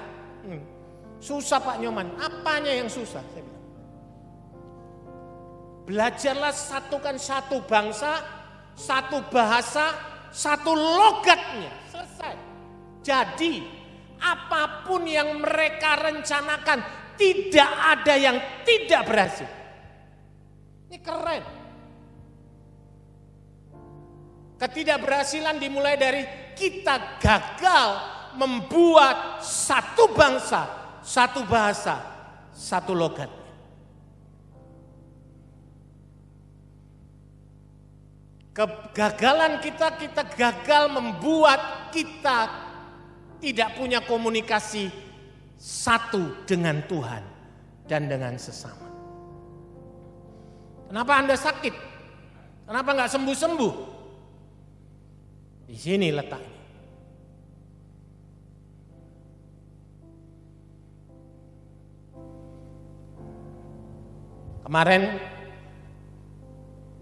Susah Pak Nyoman, apanya yang susah? Saya bilang. Belajarlah satukan satu bangsa, satu bahasa, satu logatnya. Selesai. Jadi apapun yang mereka rencanakan, tidak ada yang tidak berhasil. Ini keren. Ketidakberhasilan dimulai dari kita gagal membuat satu bangsa, satu bahasa, satu logat. Kegagalan kita gagal membuat kita tidak punya komunikasi satu dengan Tuhan dan dengan sesama. Kenapa Anda sakit? Kenapa nggak sembuh-sembuh? Di sini letaknya. Kemarin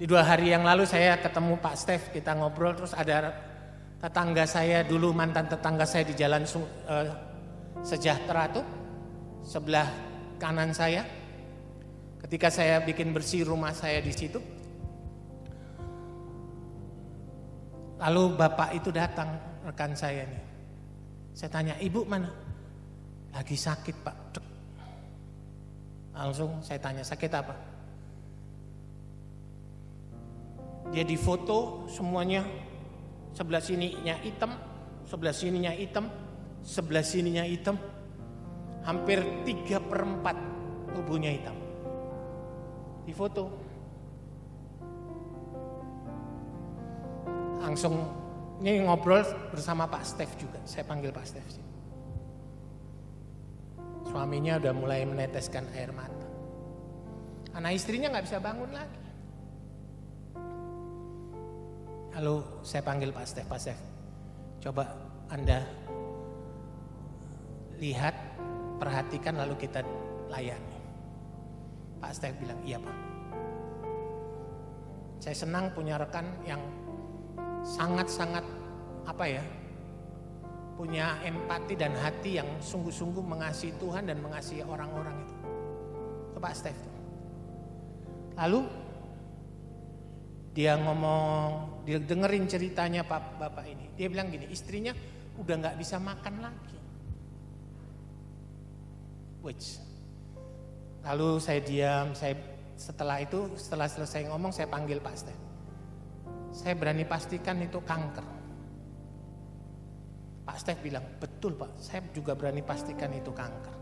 di 2 hari yang lalu saya ketemu Pak Stef, kita ngobrol, terus ada tetangga saya dulu, mantan tetangga saya di Jalan Sejahtera tuh, sebelah kanan saya. Ketika saya bikin bersih rumah saya di situ, lalu bapak itu datang, rekan saya nih. Saya tanya, ibu mana? Lagi sakit Pak. Langsung saya tanya, sakit apa? Dia difoto semuanya, sebelah sininya hitam, sebelah sininya hitam, sebelah sininya hitam. Hampir 3/4 tubuhnya hitam. Difoto. Langsung ini ngobrol bersama Pak Stef juga. Saya panggil Pak Stef. Suaminya udah mulai meneteskan air mata. Anak istrinya nggak bisa bangun lagi. Lalu saya panggil Pak Stef. Pak Stef, coba Anda lihat, perhatikan, lalu kita layani. Pak Stef bilang, iya Pak. Saya senang punya rekan yang sangat-sangat punya empati dan hati yang sungguh-sungguh mengasihi Tuhan dan mengasihi orang-orang itu. Itu Pak Stef. Lalu dia ngomong, dia dengerin ceritanya bapak ini. Dia bilang gini, istrinya udah gak bisa makan lagi. Lalu saya diam, setelah selesai ngomong saya panggil Pak Stef. Saya berani pastikan itu kanker. Pak Stef bilang, betul Pak, saya juga berani pastikan itu kanker.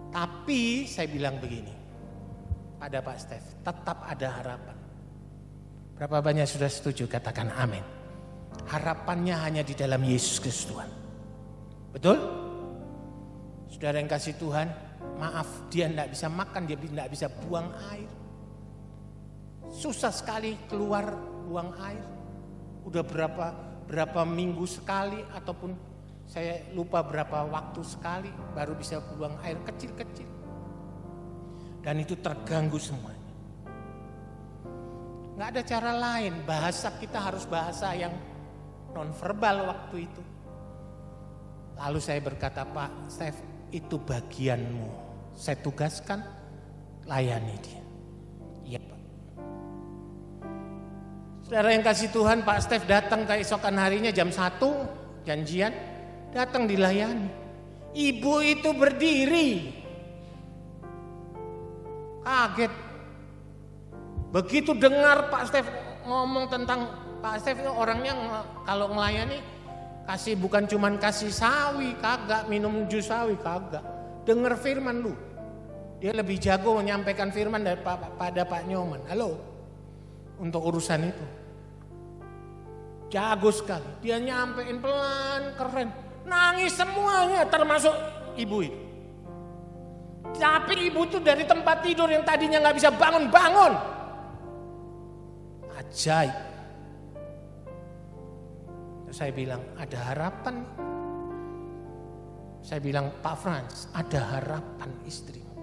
Tapi saya bilang begini, pada Pak Stef, tetap ada harapan. Berapa banyak sudah setuju? Katakan amin. Harapannya hanya di dalam Yesus Kristus Tuhan. Betul? Saudara yang kasih Tuhan, maaf, dia tidak bisa makan, dia tidak bisa buang air. Susah sekali keluar buang air. Udah berapa minggu sekali, ataupun saya lupa berapa waktu sekali baru bisa buang air kecil-kecil. Dan itu terganggu semuanya. Gak ada cara lain, bahasa kita harus bahasa yang nonverbal waktu itu. Lalu saya berkata, Pak Stef, itu bagianmu. Saya tugaskan, layani dia. Iya Pak. Saudara yang kasih Tuhan, Pak Stef datang keesokan harinya jam 1, janjian, datang dilayani. Ibu itu berdiri. Kaget. Begitu dengar Pak Stef ngomong tentang, Pak Stef itu orangnya kalau melayani, kasih bukan cuman kasih sawi, kagak, minum jus sawi, kagak. Dengar firman lu. Dia lebih jago menyampaikan firman daripada Pak Nyoman. Halo, untuk urusan itu. Jago sekali. Dia nyampein pelan, keren. Nangis semuanya termasuk ibu itu. Tapi ibu itu dari tempat tidur yang tadinya gak bisa bangun-bangun. Ajaib. Terus saya bilang, ada harapan. Saya bilang, Pak Frans, ada harapan istrimu.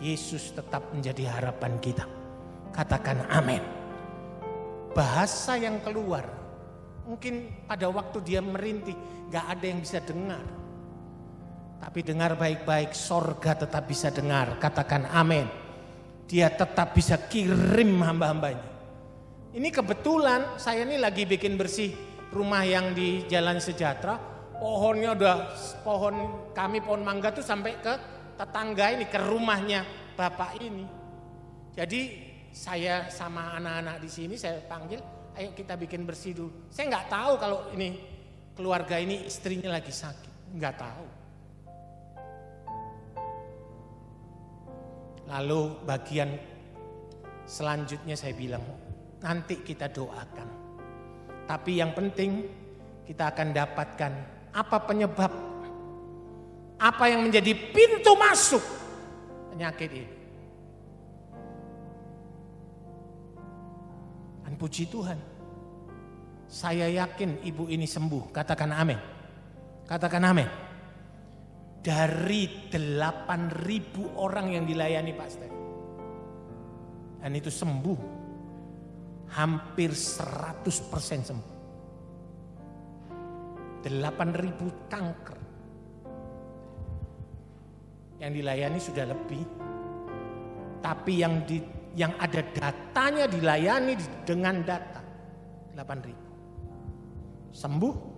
Yesus tetap menjadi harapan kita. Katakan amin. Bahasa yang keluar, mungkin pada waktu dia merintih, gak ada yang bisa dengar. Tapi dengar baik-baik, sorga tetap bisa dengar. Katakan amin. Dia tetap bisa kirim hamba-hambanya. Ini kebetulan saya ini lagi bikin bersih rumah yang di Jalan Sejahtera. Pohonnya udah, pohon mangga tuh sampai ke tetangga ini, ke rumahnya bapak ini. Jadi saya sama anak-anak di sini saya panggil, ayo kita bikin bersih dulu. Saya nggak tahu kalau ini keluarga ini istrinya lagi sakit, nggak tahu. Lalu bagian selanjutnya saya bilang, nanti kita doakan. Tapi yang penting kita akan dapatkan apa penyebab, apa yang menjadi pintu masuk penyakit ini. Dan puji Tuhan, saya yakin ibu ini sembuh. Katakan amin. Katakan amin. Dari 8.000 orang yang dilayani Pak Stef. Dan itu sembuh. Hampir 100% sembuh. 8.000 kanker. Yang dilayani sudah lebih. Tapi yang ada datanya dilayani dengan data 8.000. Sembuh.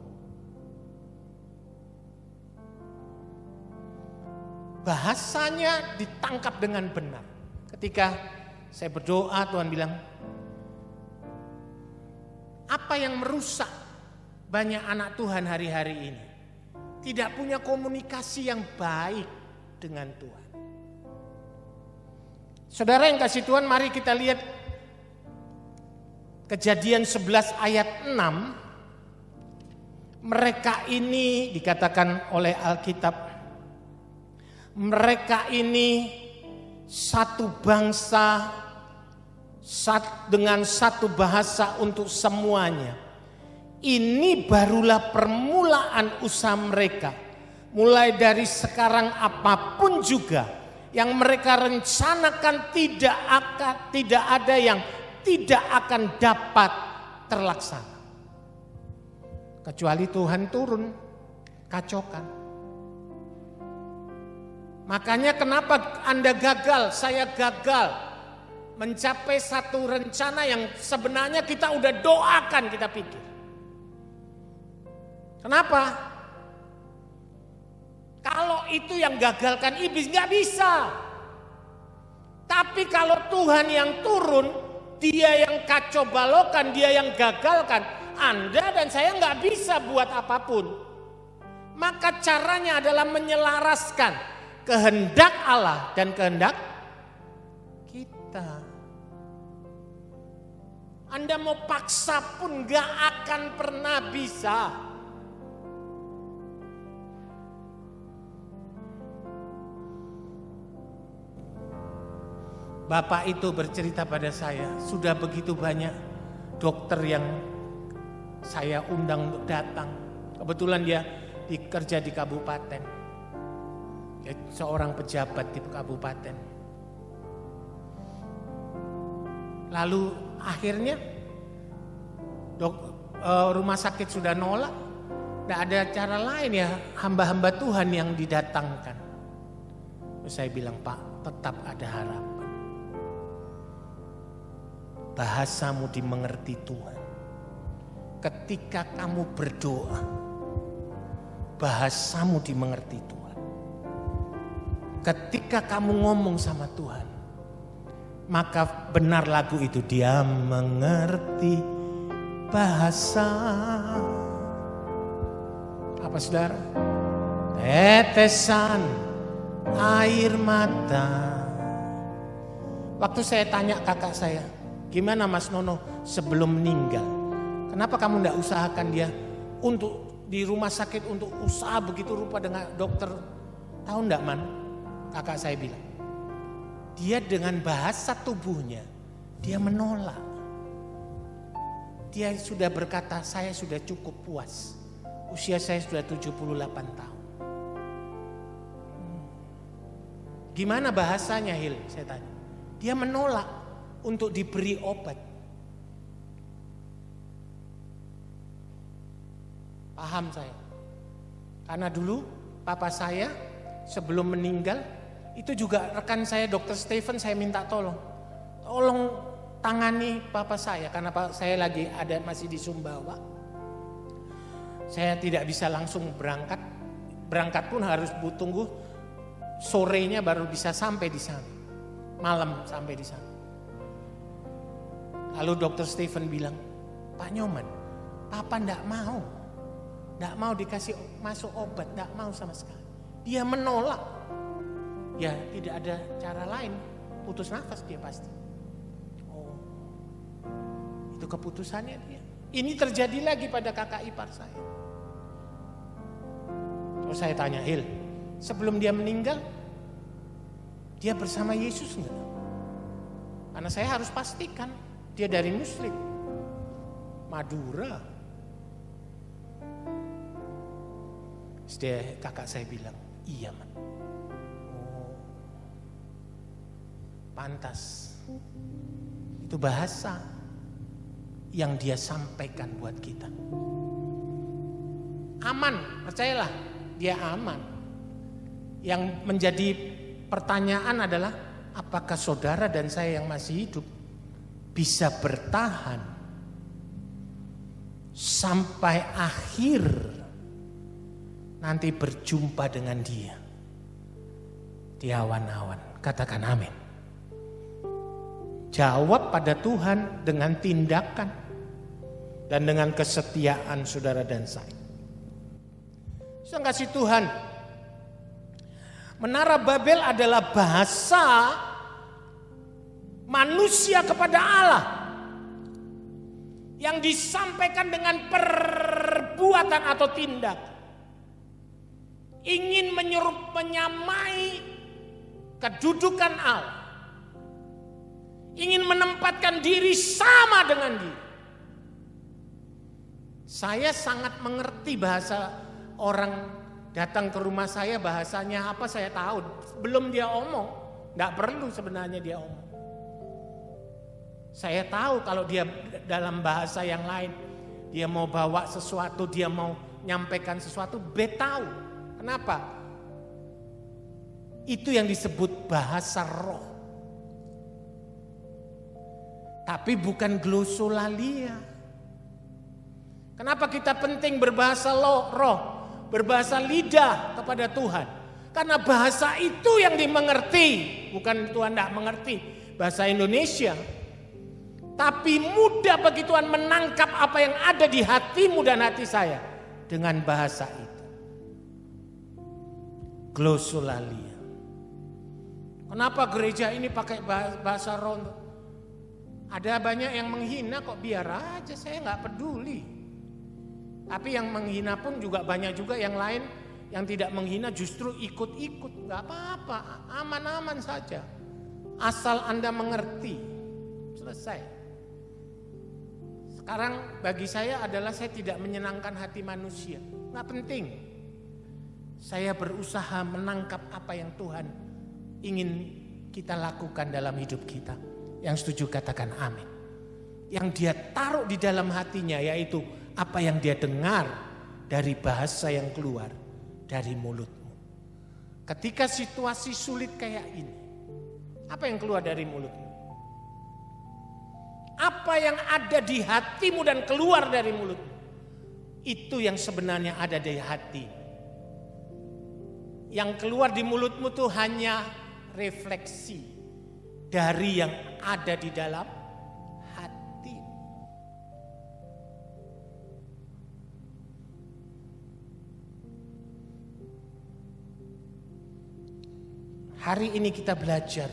Bahasanya ditangkap dengan benar. Ketika saya berdoa, Tuhan bilang, apa yang merusak banyak anak Tuhan hari-hari ini? Tidak punya komunikasi yang baik dengan Tuhan. Saudara yang kasih Tuhan, mari kita lihat Kejadian 11 ayat 6. Mereka ini dikatakan oleh Alkitab, mereka ini satu bangsa dengan satu bahasa untuk semuanya. Ini barulah permulaan usaha mereka. Mulai dari sekarang apapun juga yang mereka rencanakan tidak ada yang tidak akan dapat terlaksana. Kecuali Tuhan turun, kacaukan. Makanya kenapa Anda gagal, saya gagal mencapai satu rencana yang sebenarnya kita udah doakan, kita pikir. Kenapa? Kalau itu yang gagalkan iblis, gak bisa. Tapi kalau Tuhan yang turun, dia yang kacau balokan, dia yang gagalkan, Anda dan saya gak bisa buat apapun. Maka caranya adalah menyelaraskan kehendak Allah dan kehendak kita. Anda mau paksa pun gak akan pernah bisa. Bapak itu bercerita pada saya, sudah begitu banyak dokter yang saya undang untuk datang. Kebetulan dia kerja di kabupaten. Dia seorang pejabat di kabupaten. Lalu akhirnya rumah sakit sudah nolak, tidak ada cara lain ya hamba-hamba Tuhan yang didatangkan. Terus saya bilang, Pak, tetap ada harapan. Bahasamu dimengerti Tuhan. Ketika kamu berdoa, bahasamu dimengerti Tuhan. Ketika kamu ngomong sama Tuhan, maka benar lagu itu, Dia mengerti bahasa. Apa saudara? Tetesan air mata. Waktu saya tanya kakak saya, gimana Mas Nono sebelum meninggal? Kenapa kamu tidak usahakan dia untuk di rumah sakit untuk usaha begitu rupa dengan dokter? Tahu enggak, Man? Kakak saya bilang, dia dengan bahasa tubuhnya, dia menolak. Dia sudah berkata, saya sudah cukup puas. Usia saya sudah 78 tahun. Gimana bahasanya, Hil? Saya tanya. Dia menolak untuk diberi obat. Paham saya. Karena dulu papa saya sebelum meninggal, itu juga rekan saya Dr. Stephen, saya minta tolong. Tolong tangani papa saya, karena saya lagi ada masih di Sumbawa. Saya tidak bisa langsung berangkat. Berangkat pun harus tunggu sorenya baru bisa sampai di sana. Malam sampai di sana. Lalu Dr. Stephen bilang, Pak Nyoman, Papa enggak mau. Enggak mau dikasih masuk obat, enggak mau sama sekali. Dia menolak. Ya tidak ada cara lain. Putus nafas dia pasti. Oh, itu keputusannya dia. Ini terjadi lagi pada kakak ipar saya. Terus saya tanya, Hil, sebelum dia meninggal, dia bersama Yesus enggak? Karena saya harus pastikan dia dari Muslim, Madura. Terus kakak saya bilang, iya Man. Oh, pantas. Itu bahasa yang dia sampaikan buat kita. Aman, percayalah. Dia aman. Yang menjadi pertanyaan adalah, apakah saudara dan saya yang masih hidup bisa bertahan sampai akhir nanti berjumpa dengan dia di awan-awan? Katakan amin. Jawab pada Tuhan dengan tindakan dan dengan kesetiaan saudara dan saya. Saya kasih Tuhan, Menara Babel adalah bahasa manusia kepada Allah yang disampaikan dengan perbuatan atau tindak. Ingin menyamai kedudukan Allah. Ingin menempatkan diri sama dengan dia. Saya sangat mengerti bahasa orang datang ke rumah saya, bahasanya apa saya tahu. Belum dia omong, gak perlu sebenarnya dia omong. Saya tahu kalau dia dalam bahasa yang lain, dia mau bawa sesuatu, dia mau nyampaikan sesuatu, tahu. Kenapa? Itu yang disebut bahasa roh. Tapi bukan glosolalia. Kenapa kita penting berbahasa roh, berbahasa lidah kepada Tuhan? Karena bahasa itu yang dimengerti. Bukan Tuhan tidak mengerti bahasa Indonesia. Tapi mudah bagi Tuhan menangkap apa yang ada di hatimu dan hati saya dengan bahasa itu. Glosolalia. Kenapa gereja ini pakai bahasa roh? Ada banyak yang menghina, kok biar aja, saya gak peduli. Tapi yang menghina pun juga banyak juga yang lain yang tidak menghina justru ikut-ikut. Gak apa-apa, aman-aman saja. Asal Anda mengerti, selesai. Sekarang bagi saya adalah saya tidak menyenangkan hati manusia. Gak penting. Saya berusaha menangkap apa yang Tuhan ingin kita lakukan dalam hidup kita. Yang setuju katakan amin. Yang dia taruh di dalam hatinya yaitu apa yang dia dengar dari bahasa yang keluar dari mulutmu. Ketika situasi sulit kayak ini, apa yang keluar dari mulutmu? Apa yang ada di hatimu dan keluar dari mulutmu? Itu yang sebenarnya ada di hati. Yang keluar di mulutmu tuh hanya refleksi dari yang ada di dalam hati. Hari ini kita belajar.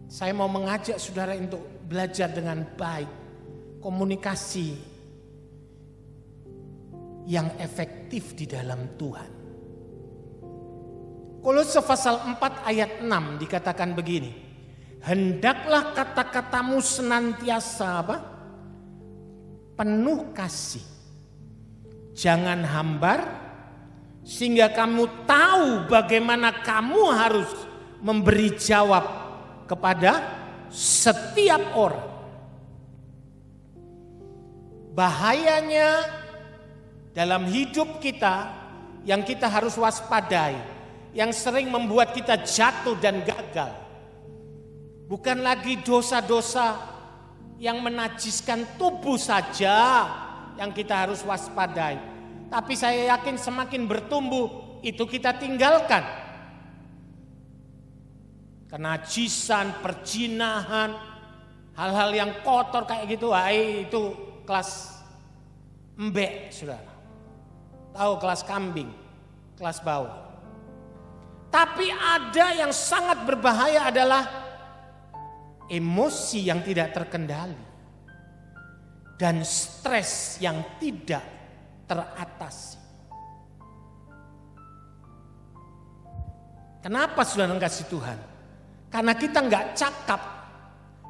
Saya mau mengajak saudara untuk belajar dengan baik komunikasi yang efektif di dalam Tuhan. Kolose pasal 4 ayat 6 dikatakan begini. Hendaklah kata-katamu senantiasa apa? Penuh kasih. Jangan hambar sehingga kamu tahu bagaimana kamu harus memberi jawab kepada setiap orang. Bahayanya dalam hidup kita yang kita harus waspadai, yang sering membuat kita jatuh dan gagal, bukan lagi dosa-dosa yang menajiskan tubuh saja yang kita harus waspadai, tapi saya yakin semakin bertumbuh itu kita tinggalkan. Kenajisan, perjinahan, hal-hal yang kotor kayak gitu, itu kelas embek, saudara. Tahu kelas kambing, kelas bawah. Tapi ada yang sangat berbahaya adalah emosi yang tidak terkendali dan stres yang tidak teratasi. Kenapa saudara kasih Tuhan? Karena kita nggak cakap,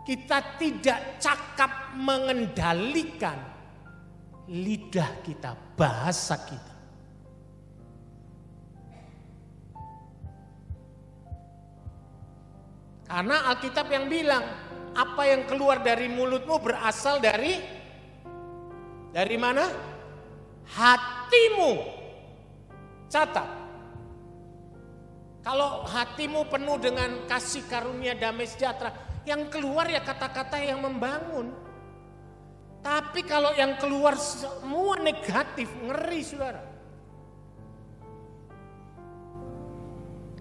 kita tidak cakap mengendalikan lidah kita, bahasa kita. Karena Alkitab yang bilang, apa yang keluar dari mulutmu berasal dari mana? Hatimu. Catat. Kalau hatimu penuh dengan kasih karunia damai sejahtera, yang keluar ya kata-kata yang membangun. Tapi kalau yang keluar semua negatif, ngeri saudara.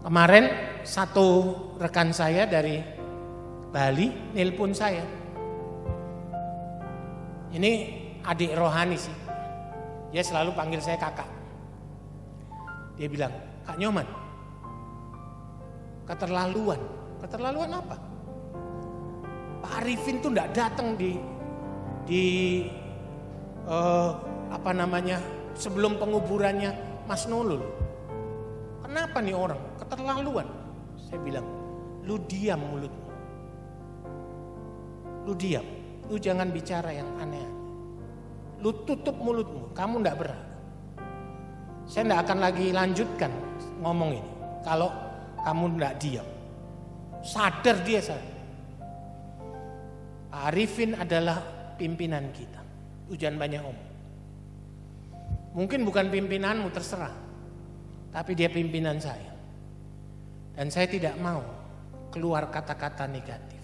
Kemarin satu rekan saya dari Bali nelpon saya. Ini adik rohani sih. Dia selalu panggil saya kakak. Dia bilang, Kak Nyoman, keterlaluan. Keterlaluan apa? Pak Arifin tuh enggak datang di sebelum penguburannya Mas Nulul. Kenapa nih orang? Keterlaluan. Saya bilang, lu diam mulutmu. Lu diam. Lu jangan bicara yang aneh-aneh. Lu tutup mulutmu. Kamu enggak berhak. Saya enggak akan lagi lanjutkan ngomong ini. Kalau kamu enggak diam. Sadar dia sadar. Pak Arifin adalah pimpinan kita. Jangan banyak omong. Mungkin bukan pimpinanmu, terserah. Tapi dia pimpinan saya. Dan saya tidak mau keluar kata-kata negatif.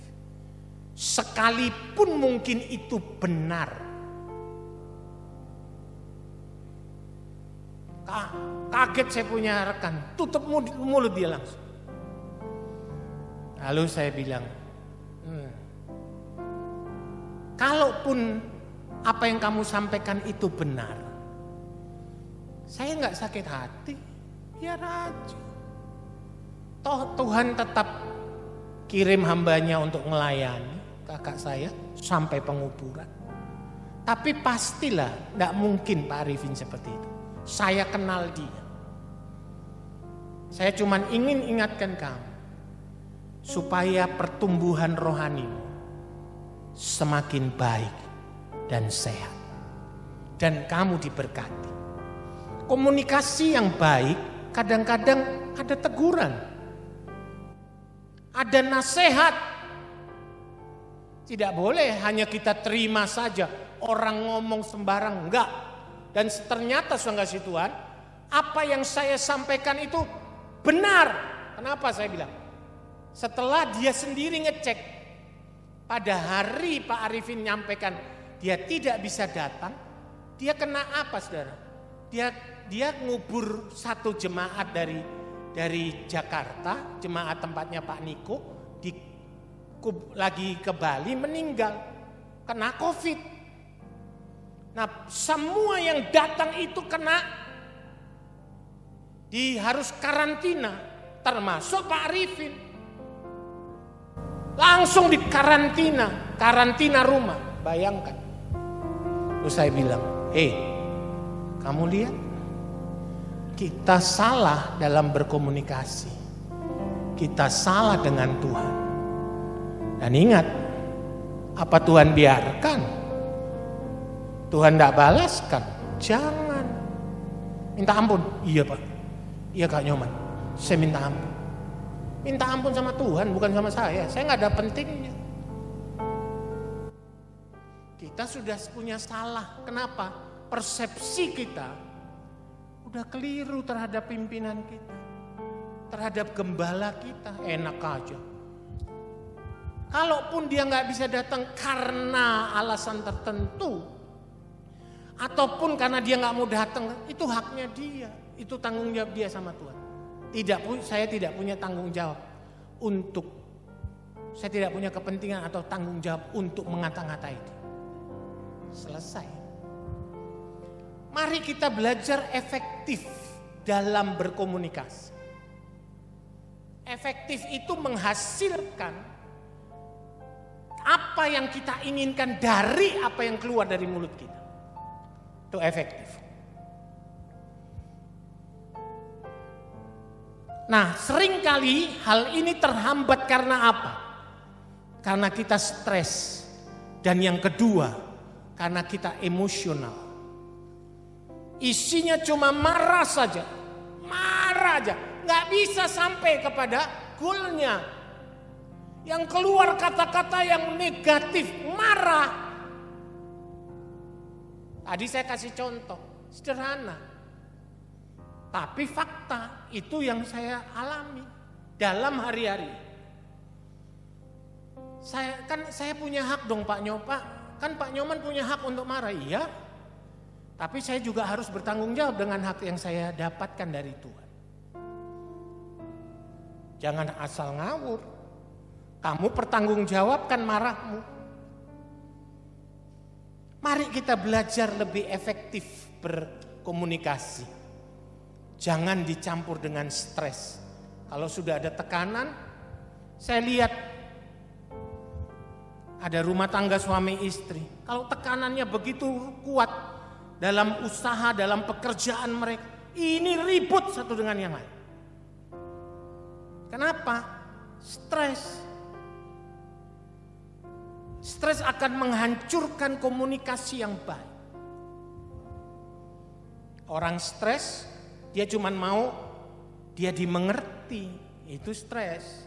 Sekalipun mungkin itu benar. Kaget saya punya rekan, tutup mulut dia langsung. Lalu saya bilang, kalaupun apa yang kamu sampaikan itu benar, saya nggak sakit hati, biar aja. Toh Tuhan tetap kirim hambanya untuk melayani kakak saya sampai penguburan. Tapi pastilah nggak mungkin Pak Arifin seperti itu. Saya kenal dia. Saya cuman ingin ingatkan kamu supaya pertumbuhan rohanimu semakin baik dan sehat. Dan kamu diberkati. Komunikasi yang baik kadang-kadang ada teguran. Ada nasihat. Tidak boleh hanya kita terima saja orang ngomong sembarang, enggak. Dan ternyata saudara kasih Tuhan, apa yang saya sampaikan itu benar. Kenapa saya bilang? Setelah dia sendiri ngecek, pada hari Pak Arifin nyampaikan dia tidak bisa datang, dia kena apa saudara? Dia ngubur satu jemaat dari Jakarta, jemaat tempatnya Pak Niko, lagi ke Bali meninggal, kena COVID. Nah, semua yang datang itu kena, harus karantina, termasuk Pak Arifin. Langsung di karantina rumah, bayangkan. Terus saya bilang, kamu lihat, kita salah dalam berkomunikasi. Kita salah dengan Tuhan. Dan ingat, apa Tuhan biarkan? Tuhan tidak balaskan. Jangan. Minta ampun. Iya Pak. Iya Kak Nyoman. Saya minta ampun. Minta ampun sama Tuhan, bukan sama saya. Saya nggak ada pentingnya. Kita sudah punya salah. Kenapa? Persepsi kita udah keliru terhadap pimpinan kita, terhadap gembala kita. Enak aja. Kalaupun dia nggak bisa datang karena alasan tertentu, ataupun karena dia nggak mau datang, itu haknya dia, itu tanggung jawab dia sama Tuhan. Saya tidak punya tanggung jawab saya tidak punya kepentingan atau tanggung jawab untuk mengata-ngatai dia. Selesai. Mari kita belajar efektif dalam berkomunikasi. Efektif itu menghasilkan apa yang kita inginkan dari apa yang keluar dari mulut kita. Itu efektif. Nah, seringkali hal ini terhambat karena apa? Karena kita stres. Dan yang kedua, karena kita emosional. Isinya cuma marah saja. Marah aja. Gak bisa sampai kepada goalnya. Yang keluar kata-kata yang negatif, marah. Tadi saya kasih contoh, sederhana. Tapi fakta itu yang saya alami dalam hari-hari. Saya punya hak dong Pak Nyopa. Kan Pak Nyoman punya hak untuk marah, iya. Tapi saya juga harus bertanggung jawab dengan hak yang saya dapatkan dari Tuhan. Jangan asal ngawur. Kamu pertanggungjawabkan marahmu. Mari kita belajar lebih efektif berkomunikasi. Jangan dicampur dengan stres. Kalau sudah ada tekanan, saya lihat ada rumah tangga suami istri. Kalau tekanannya begitu kuat dalam usaha, dalam pekerjaan mereka, ini ribut satu dengan yang lain. Kenapa? Stres. Stres akan menghancurkan komunikasi yang baik. Orang stres, dia cuma mau dia dimengerti, itu stres.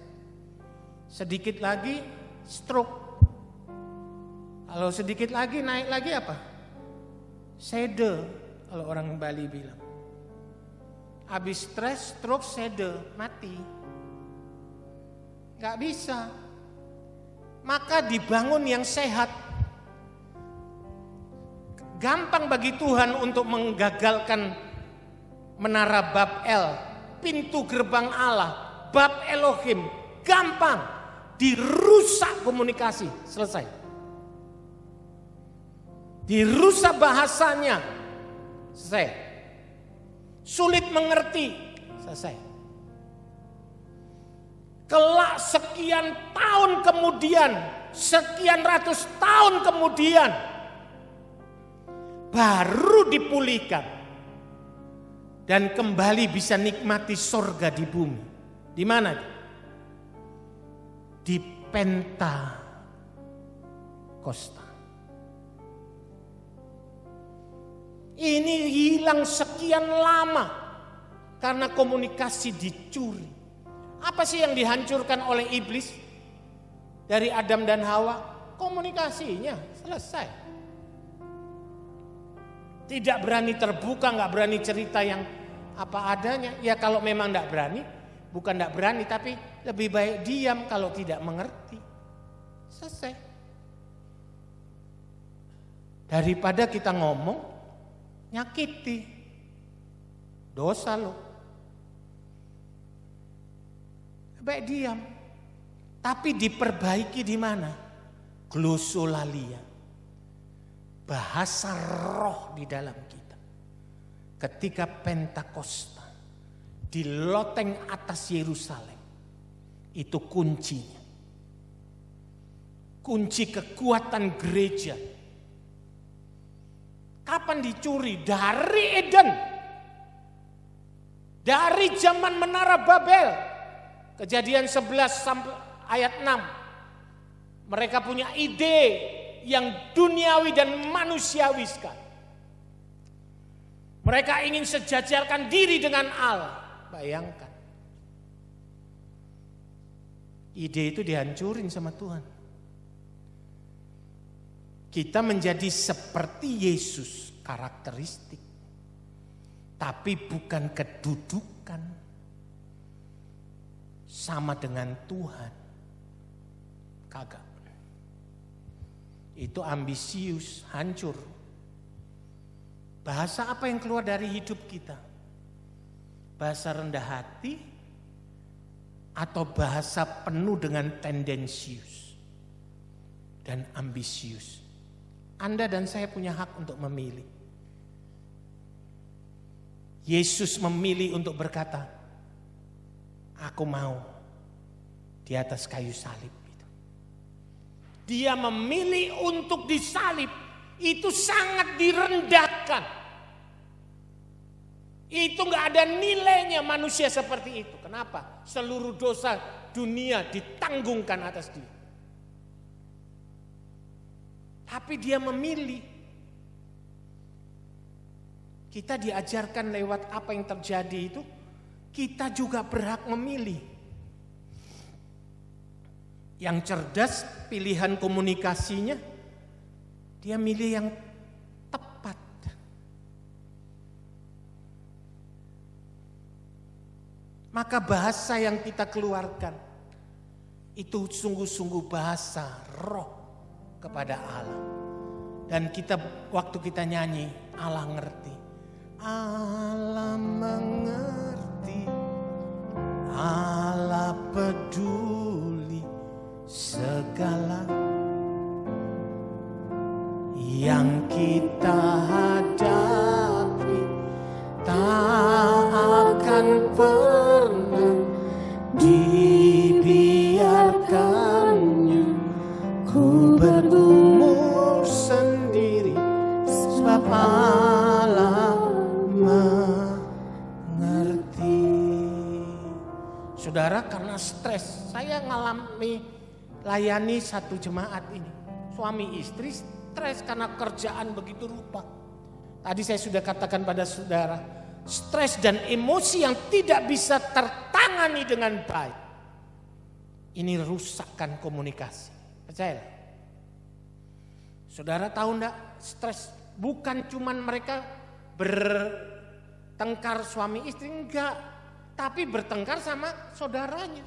Sedikit lagi stroke. Kalau sedikit lagi naik lagi apa? Sede, kalau orang Bali bilang. Habis stres, stroke, sede, mati. Gak bisa. Maka dibangun yang sehat. Gampang bagi Tuhan untuk menggagalkan menara Babel, pintu gerbang Allah, Bab Elohim, gampang dirusak komunikasi, selesai. Dirusak bahasanya, selesai. Sulit mengerti, selesai. Kelak sekian tahun kemudian, sekian ratus tahun kemudian, baru dipulihkan. Dan kembali bisa nikmati sorga di bumi. Di mana? Di Pentakosta. Ini hilang sekian lama karena komunikasi dicuri. Apa sih yang dihancurkan oleh iblis dari Adam dan Hawa? komunikasinya selesai. Tidak berani terbuka, nggak berani cerita yang apa adanya. Ya kalau memang nggak berani, bukan nggak berani, tapi lebih baik diam kalau tidak mengerti. Selesai. Daripada kita ngomong, nyakiti. Dosa lo. Baik diam. Tapi diperbaiki di mana? Glosolalia. Bahasa roh di dalam kita. Ketika Pentakosta di loteng atas Yerusalem, itu kuncinya. Kunci kekuatan gereja. Kapan dicuri? Dari Eden. Dari zaman Menara Babel. Kejadian 11 sampai ayat 6. Mereka punya ide yang duniawi dan manusiawi sekali. Mereka ingin sejajarkan diri dengan Allah. Bayangkan. Ide itu dihancurin sama Tuhan. Kita menjadi seperti Yesus karakteristik. Tapi bukan kedudukan. Sama dengan Tuhan. Kagak. Itu ambisius, hancur. Bahasa apa yang keluar dari hidup kita? Bahasa rendah hati atau bahasa penuh dengan tendensius dan ambisius? Anda dan saya punya hak untuk memilih. Yesus memilih untuk berkata, aku mau di atas kayu salib. Dia memilih untuk disalib. Itu sangat direndahkan. Itu gak ada nilainya manusia seperti itu. Kenapa? Seluruh dosa dunia ditanggungkan atas dia. Tapi dia memilih. Kita diajarkan lewat apa yang terjadi itu. Kita juga berhak memilih. Yang cerdas pilihan komunikasinya, dia milih yang tepat. Maka bahasa yang kita keluarkan itu sungguh-sungguh bahasa roh kepada Allah. Dan kita waktu kita nyanyi, Allah ngerti. Allah mengerti. Allah peduli segala yang kita hadapi, tak akan pernah dibiarkannya. Ku bergumul sendiri sebab Allah mengerti. Saudara, karena stres, saya ngalami layani satu jemaat ini. Suami istri stres karena kerjaan begitu rupa. Tadi saya sudah katakan pada saudara, stres dan emosi yang tidak bisa tertangani dengan baik. Ini rusakkan komunikasi. Percayalah. Saudara tahu enggak, stres bukan cuman mereka bertengkar suami istri, enggak. Tapi bertengkar sama saudaranya.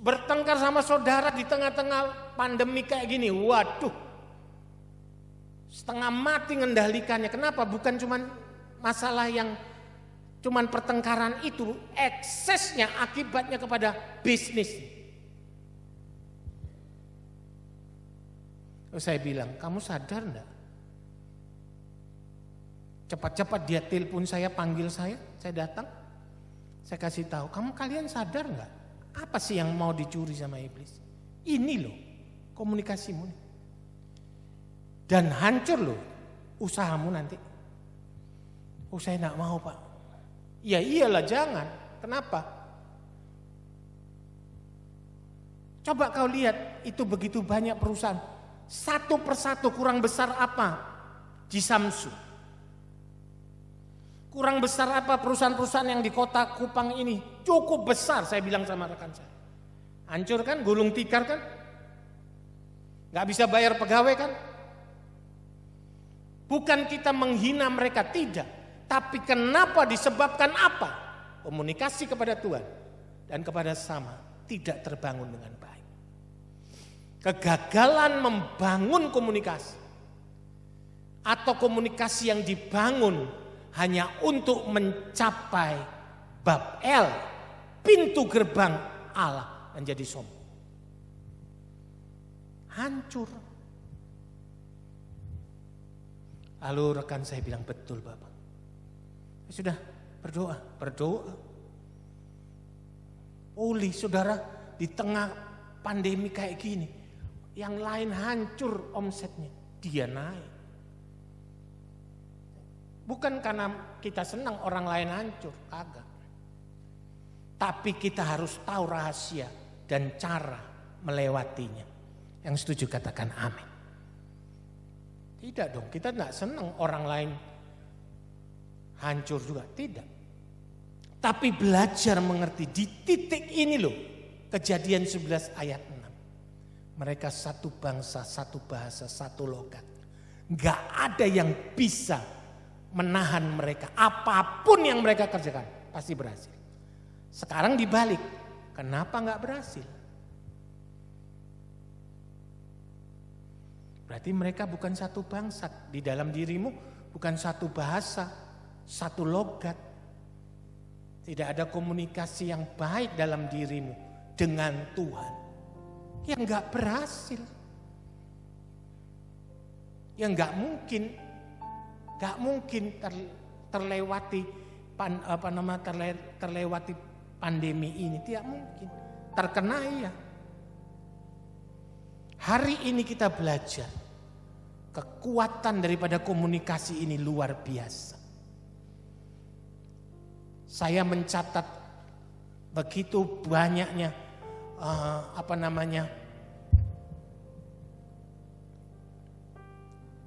Bertengkar sama saudara di tengah-tengah pandemi kayak gini, waduh, setengah mati ngendalikannya. Kenapa? Bukan cuman masalah yang cuman pertengkaran itu, eksesnya akibatnya kepada bisnis. Saya bilang, kamu sadar enggak? Cepat-cepat dia telepon saya, panggil saya datang. Saya kasih tahu, kalian sadar enggak? Apa sih yang mau dicuri sama iblis? Ini loh komunikasimu. Dan hancur loh usahamu nanti. Oh saya gak mau Pak. Ya iyalah jangan. Kenapa? Coba kau lihat itu begitu banyak perusahaan. Satu persatu kurang besar apa? Di Samsung. Kurang besar apa perusahaan-perusahaan yang di kota Kupang ini? Cukup besar, saya bilang sama rekan saya. Hancur kan, gulung tikar kan? Gak bisa bayar pegawai kan? Bukan kita menghina mereka, tidak. Tapi kenapa, disebabkan apa? Komunikasi kepada Tuhan dan kepada sesama tidak terbangun dengan baik. Kegagalan membangun komunikasi atau komunikasi yang dibangun hanya untuk mencapai bab L, pintu gerbang Allah, menjadi sombong. Hancur. Lalu rekan saya bilang, betul Bapak. Sudah berdoa. Pulih saudara, di tengah pandemi kayak gini. Yang lain hancur omsetnya, dia naik. Bukan karena kita senang orang lain hancur, kagak. Tapi kita harus tahu rahasia dan cara melewatinya. Yang setuju katakan amin. Tidak dong, kita tidak senang orang lain hancur juga, tidak. Tapi belajar mengerti di titik ini loh, Kejadian 11 ayat 6. Mereka satu bangsa, satu bahasa, satu logat. Gak ada yang bisa menahan mereka. Apapun yang mereka kerjakan pasti berhasil. Sekarang dibalik, kenapa gak berhasil? Berarti mereka bukan satu bangsa. Di dalam dirimu bukan satu bahasa, satu logat. Tidak ada komunikasi yang baik dalam dirimu dengan Tuhan. Yang gak berhasil. Yang gak mungkin terlewati terlewati pandemi ini. Tidak mungkin. Terkena iya. Hari ini kita belajar kekuatan daripada komunikasi ini luar biasa. Saya mencatat begitu banyaknya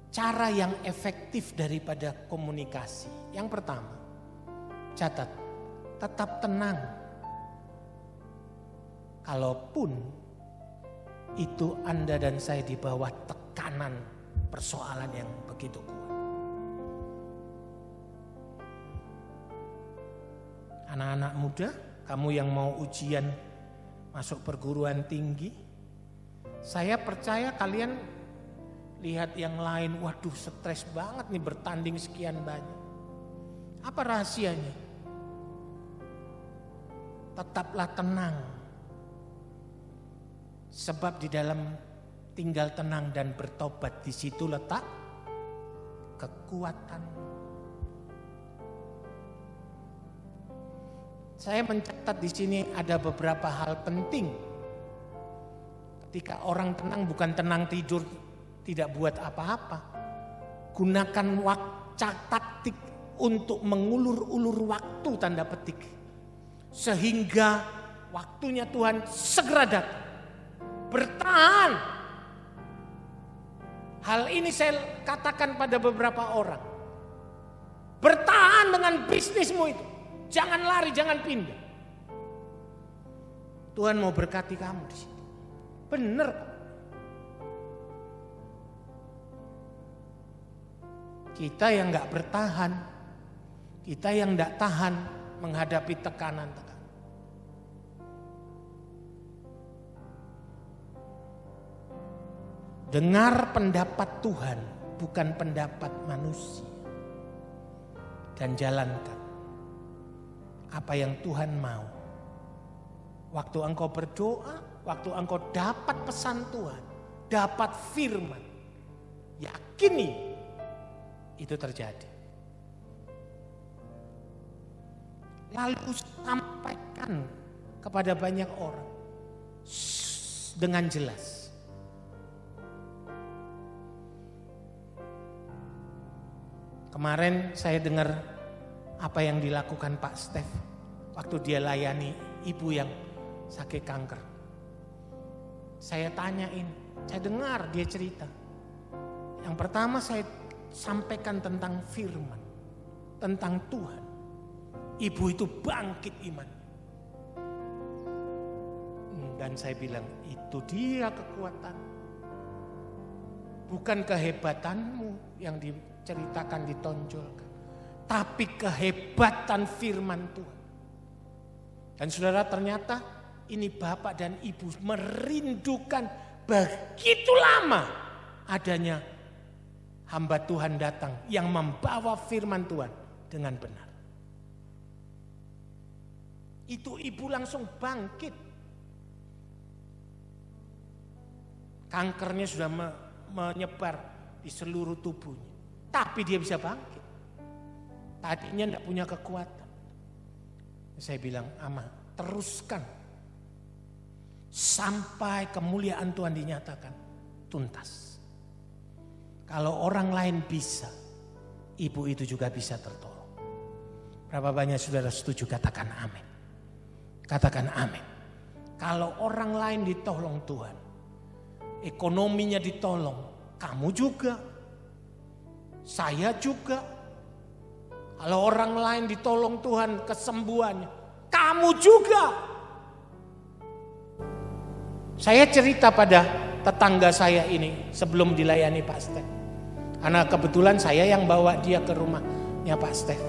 cara yang efektif daripada komunikasi. Yang pertama, catat, tetap tenang. Kalaupun itu Anda dan saya di bawah tekanan persoalan yang begitu kuat. Anak-anak muda, kamu yang mau ujian masuk perguruan tinggi, saya percaya kalian lihat yang lain, waduh stres banget nih bertanding sekian banyak. Apa rahasianya? Tetaplah tenang. Sebab di dalam tinggal tenang dan bertobat, di situ letak kekuatan. Saya mencatat di sini ada beberapa hal penting. Ketika orang tenang, bukan tenang tidur, tidak buat apa-apa. Gunakan taktik untuk mengulur-ulur waktu, tanda petik. Sehingga waktunya Tuhan segera datang. Bertahan. Hal ini saya katakan pada beberapa orang. Bertahan dengan bisnismu itu. Jangan lari, jangan pindah. Tuhan mau berkati kamu di situ. Benar. Kita yang gak bertahan, kita yang gak tahan menghadapi tekanan-tekanan. Dengar pendapat Tuhan, bukan pendapat manusia. Dan jalankan apa yang Tuhan mau. Waktu engkau berdoa, waktu engkau dapat pesan Tuhan, dapat firman, yakini itu terjadi. Lalu sampaikan kepada banyak orang dengan jelas. Kemarin saya dengar apa yang dilakukan Pak Stef waktu dia layani ibu yang sakit kanker. Saya tanyain, saya dengar dia cerita. Yang pertama saya sampaikan tentang firman, tentang Tuhan. Ibu itu bangkit iman. Dan saya bilang, itu dia kekuatan. Bukan kehebatanmu yang diceritakan, ditonjolkan, tapi kehebatan firman Tuhan. Dan saudara, ternyata ini Bapak dan Ibu merindukan begitu lama adanya hamba Tuhan datang yang membawa firman Tuhan dengan benar. Itu ibu langsung bangkit. Kankernya sudah menyebar di seluruh tubuhnya. Tapi dia bisa bangkit. Tadinya tidak punya kekuatan. Saya bilang, Ama, teruskan. Sampai kemuliaan Tuhan dinyatakan tuntas. Kalau orang lain bisa, ibu itu juga bisa tertolong. Berapa banyak saudara setuju? Katakan amin. Katakan amin. Kalau orang lain ditolong Tuhan, ekonominya ditolong, kamu juga, saya juga. Kalau orang lain ditolong Tuhan kesembuhannya, kamu juga. Saya cerita pada tetangga saya ini sebelum dilayani Pak Stef. Karena kebetulan saya yang bawa dia ke rumahnya Pak Stef.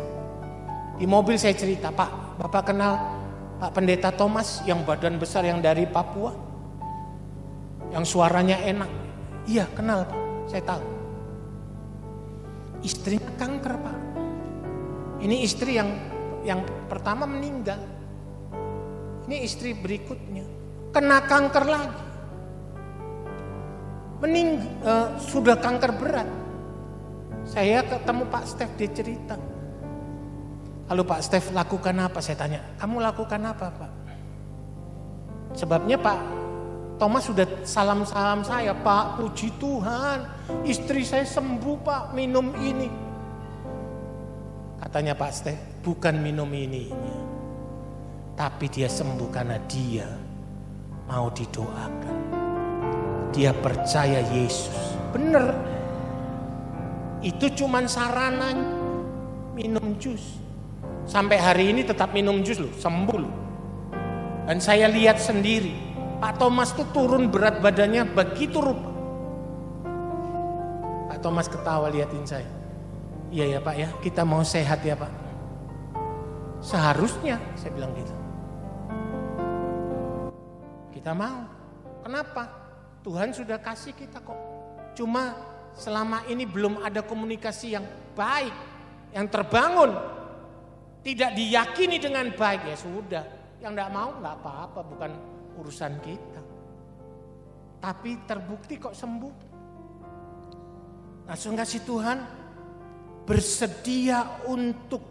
Di mobil saya cerita, Pak, Bapak kenal Pak Pendeta Thomas yang badan besar yang dari Papua? Yang suaranya enak. Iya, kenal Pak, saya tahu. Istrinya kanker, Pak. Ini istri yang pertama meninggal. Ini istri berikutnya kena kanker lagi. Sudah kanker berat. Saya ketemu Pak Stef, dia cerita. Lalu Pak Stef lakukan apa? Saya tanya, kamu lakukan apa, Pak? Sebabnya Pak Thomas sudah salam-salam saya, Pak, puji Tuhan, istri saya sembuh, Pak, minum ini. Katanya Pak Stef, bukan minum ininya, tapi dia sembuh karena dia mau didoakan. Dia percaya Yesus. Bener. Itu cuman sarana minum jus. Sampai hari ini tetap minum jus loh, sembuh loh. Dan saya lihat sendiri, Pak Thomas tuh turun berat badannya begitu rupa. Pak Thomas ketawa liatin saya. Iya ya Pak ya, kita mau sehat ya Pak. Seharusnya, saya bilang gitu. Kita mau. Kenapa? Tuhan sudah kasih kita kok. Cuma selama ini belum ada komunikasi yang baik, yang terbangun. Tidak diyakini dengan baik, ya sudah. Yang tidak mau nggak apa-apa, bukan urusan kita. Tapi terbukti kok sembuh. Langsung kasih Tuhan bersedia untuk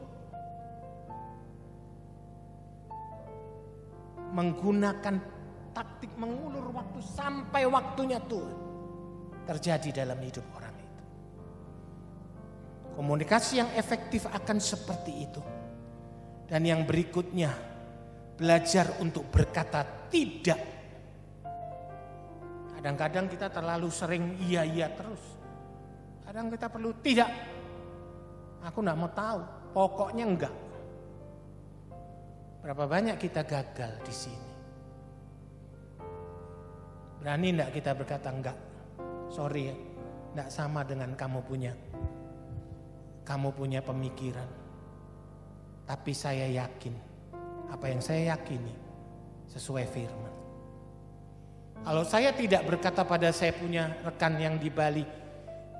menggunakan taktik mengulur waktu sampai waktunya Tuhan terjadi dalam hidup orang itu. Komunikasi yang efektif akan seperti itu. Dan yang berikutnya, belajar untuk berkata tidak. Kadang-kadang kita terlalu sering iya terus. Kadang kita perlu tidak. Aku enggak mau tahu, pokoknya enggak. Berapa banyak kita gagal di sini. Berani enggak kita berkata enggak? Sorry ya, enggak sama dengan kamu punya pemikiran. Tapi saya yakin, apa yang saya yakini sesuai firman. Kalau saya tidak berkata pada saya punya rekan yang di Bali,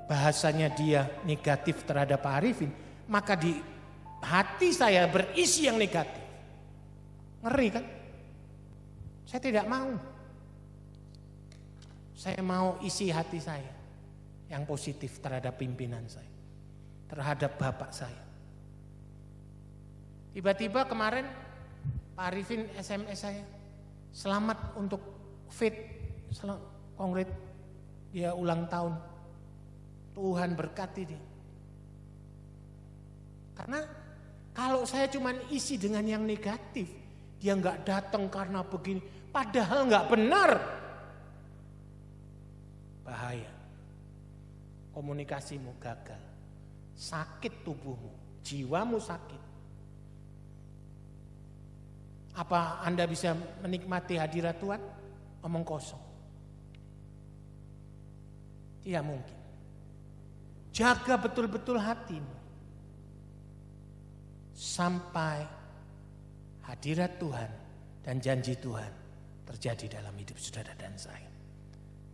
bahasanya dia negatif terhadap Pak Arifin, maka di hati saya berisi yang negatif. Ngeri kan? Saya tidak mau. Saya mau isi hati saya yang positif terhadap pimpinan saya, terhadap bapak saya. Tiba-tiba kemarin Pak Arifin SMS saya, selamat untuk fit, kongres dia ulang tahun. Tuhan berkati dia. Karena kalau saya cuma isi dengan yang negatif, dia nggak datang karena begini, padahal nggak benar. Bahaya. Komunikasimu gagal, sakit tubuhmu, jiwamu sakit. Apa Anda bisa menikmati hadirat Tuhan? Omong kosong. Tidak mungkin. Jaga betul-betul hatimu. Sampai hadirat Tuhan dan janji Tuhan terjadi dalam hidup saudara dan saya.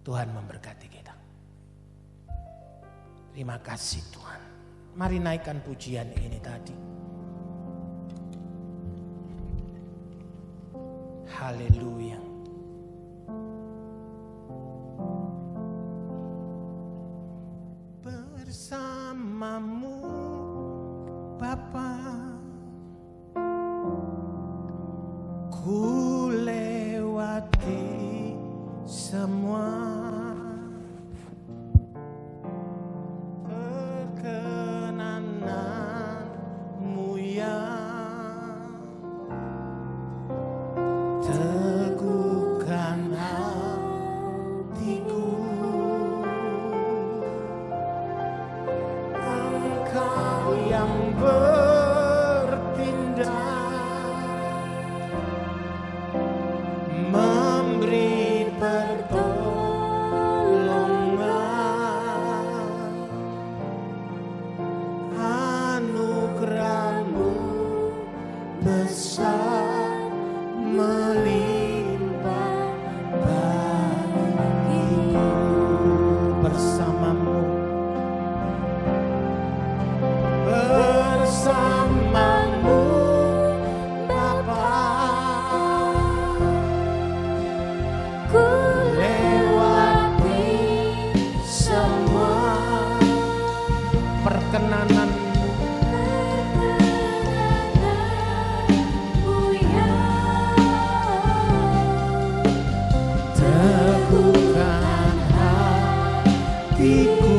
Tuhan memberkati kita. Terima kasih Tuhan. Mari naikkan pujian ini tadi. Haleluya. Bersamamu Bapa, ku lewati semua perkenananmu yang teguhkan hatiku. Engkau yang memberi pertolongan, anugerah-Mu besar melimpah bagiku. Bersamamu, bersamamu perkenananmu yang teguhkan hatiku.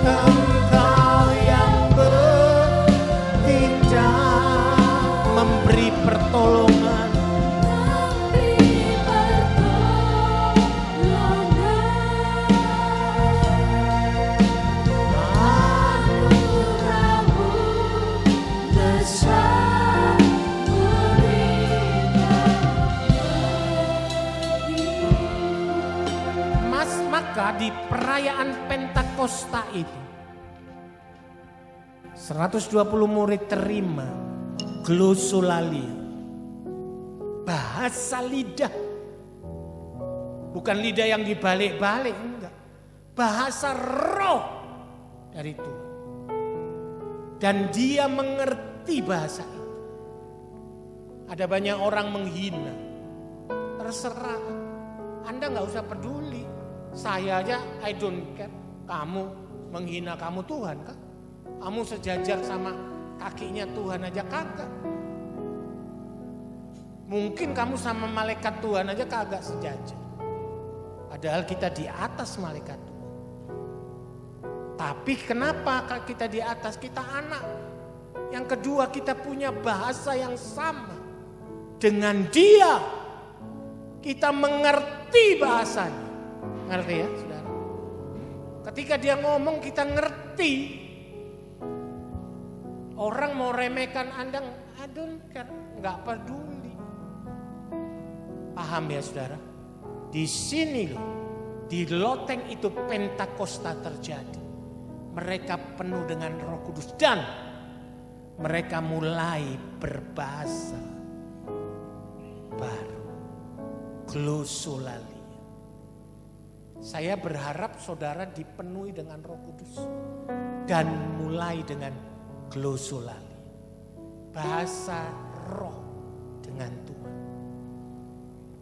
Engkau yang bertindak memberi pertolongan, di perayaan Pentakosta itu 120 murid terima glosolalia, bahasa lidah. Bukan lidah yang dibalik-balik, enggak. Bahasa roh dari Tuhan. Dan dia mengerti bahasa itu. Ada banyak orang menghina. Terserah, Anda nggak usah peduli. Saya aja I don't care. Kamu menghina kamu Tuhan kan? Kamu sejajar sama kakinya Tuhan aja kagak. Mungkin kamu sama malaikat Tuhan aja kagak sejajar. Padahal kita di atas malaikat Tuhan. Tapi kenapa kita di atas? Kita anak. Yang kedua, kita punya bahasa yang sama dengan dia. Kita mengerti bahasanya. Ngerti ya saudara? Ketika dia ngomong kita ngerti. Orang mau remehkan Anda, I don't care, gak peduli. Paham ya saudara? Di sini loh, di loteng itu Pentakosta terjadi. Mereka penuh dengan Roh Kudus dan mereka mulai berbahasa baru. Glosolalia. Saya berharap saudara dipenuhi dengan Roh Kudus dan mulai dengan glosolalia. Bahasa roh dengan Tuhan.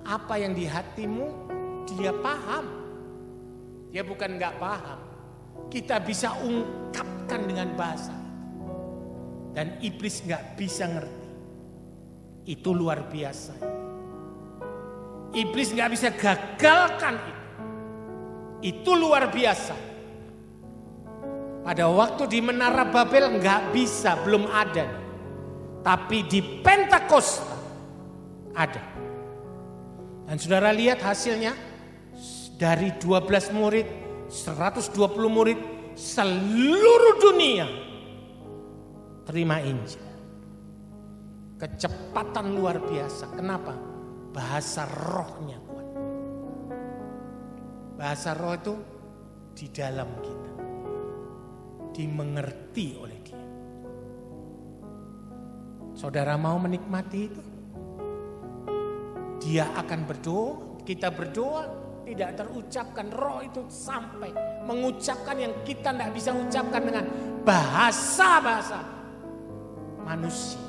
Apa yang di hatimu dia paham. Dia bukan gak paham. Kita bisa ungkapkan dengan bahasa. Dan iblis gak bisa ngerti. Itu luar biasa. Iblis gak bisa gagalkan itu. Itu luar biasa. Pada waktu di Menara Babel nggak bisa, belum ada. Tapi di Pentakosta ada. Dan saudara lihat hasilnya. Dari 12 murid, 120 murid, seluruh dunia terima Injil. Kecepatan luar biasa. Kenapa? Bahasa rohnya kuat. Bahasa roh itu di dalam kita, dimengerti oleh Dia. Saudara mau menikmati itu? Dia akan berdoa, kita berdoa, tidak terucapkan. Roh itu sampai mengucapkan yang kita tidak bisa ucapkan dengan bahasa-bahasa manusia.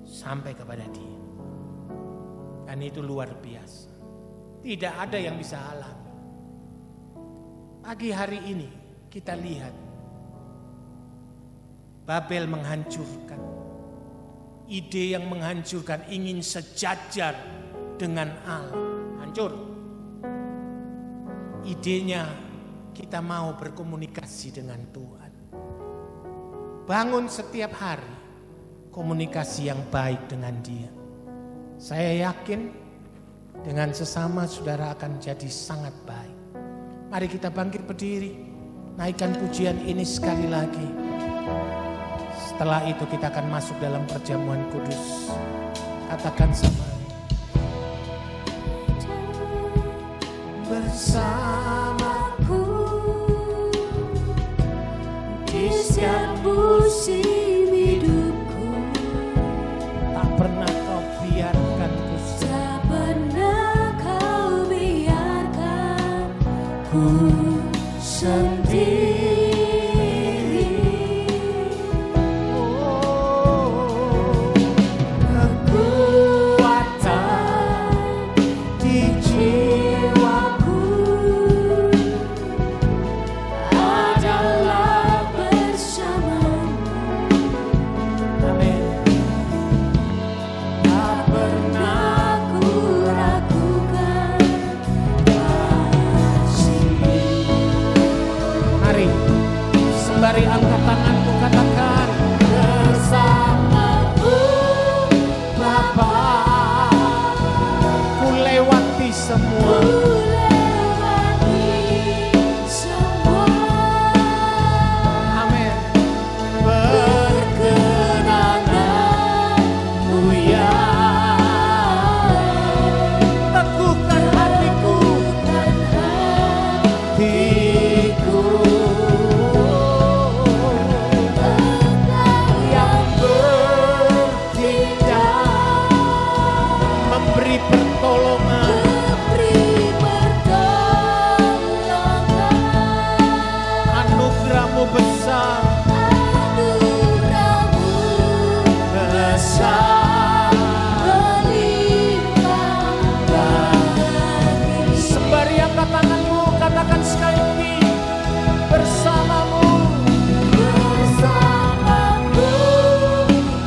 Sampai kepada Dia. Dan itu luar biasa. Tidak ada yang bisa halangi. Pagi hari ini kita lihat Babel menghancurkan. Ide yang menghancurkan ingin sejajar dengan Allah. Hancur. Idenya kita mau berkomunikasi dengan Tuhan. Bangun setiap hari komunikasi yang baik dengan Dia. Saya yakin dengan sesama saudara akan jadi sangat baik. Mari kita bangkit berdiri, naikkan pujian ini sekali lagi. Setelah itu kita akan masuk dalam perjamuan kudus. Katakan sama bersamaku di setiap musim hidupku. tak pernah kau biarkan ku Tak pernah kau biarkan ku sendiri. kekuatan di Jiwaku adalah bersamamu. Amin. Tak pernah ku ragukan kasih-Mu. Mari sembari angkat tanganmu katakan Bersamamu Bapa, ku lewati semua. ku lewati semua. Amin. Perkenanmu ya Teguhkan hatiku, bukan hatiku. Engkau yang Bertindak, memberi pertolongan. memberi pertolongan. Anugerahmu besar, Anugerahmu besar melimpah bagi. sembari angkat tanganmu katakan sekali lagi bersamamu. Bersamamu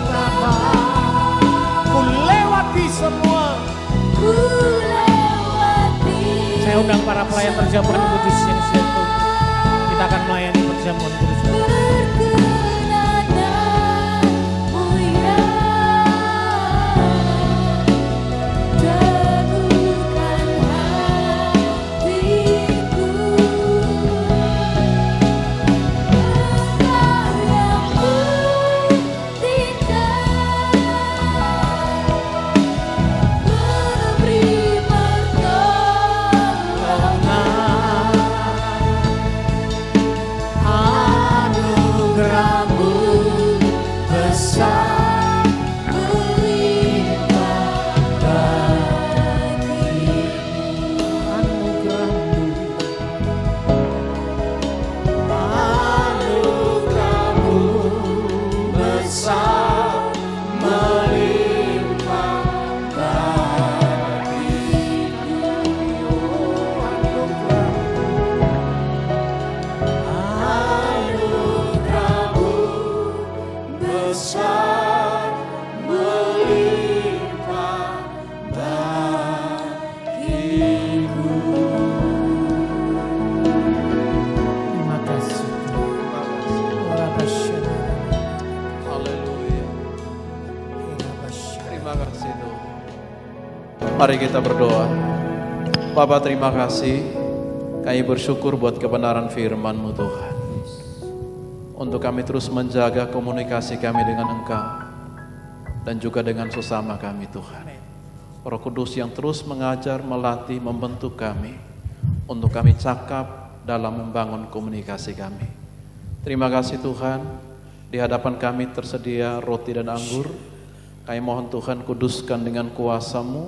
Bapa, Ku lewati semua. ku lewati. Saya undang para pelayan perjamuan kudus yang siap untuk kita akan melayani perjamuan kudus. Perkenananmu ya teguhkan hatiku. Engkau yang bertindak, memberi pertolongan. Anugerahmu besar melimpah bagimu. Anugerahmu besar melimpah Anugerahmu besar melimpah bagiku. Terima kasih Tuhan. Haleluya. Terima kasih Tuhan. Mari kita berdoa. Bapa, terima kasih. Kami bersyukur buat kebenaran firman-Mu Tuhan. Untuk kami terus menjaga komunikasi kami dengan Engkau dan juga dengan sesama kami Tuhan. Roh Kudus yang terus mengajar, melatih, membentuk kami untuk kami cakap dalam membangun komunikasi kami. Terima kasih Tuhan, di hadapan kami tersedia roti dan anggur. Kami mohon Tuhan kuduskan dengan kuasa-Mu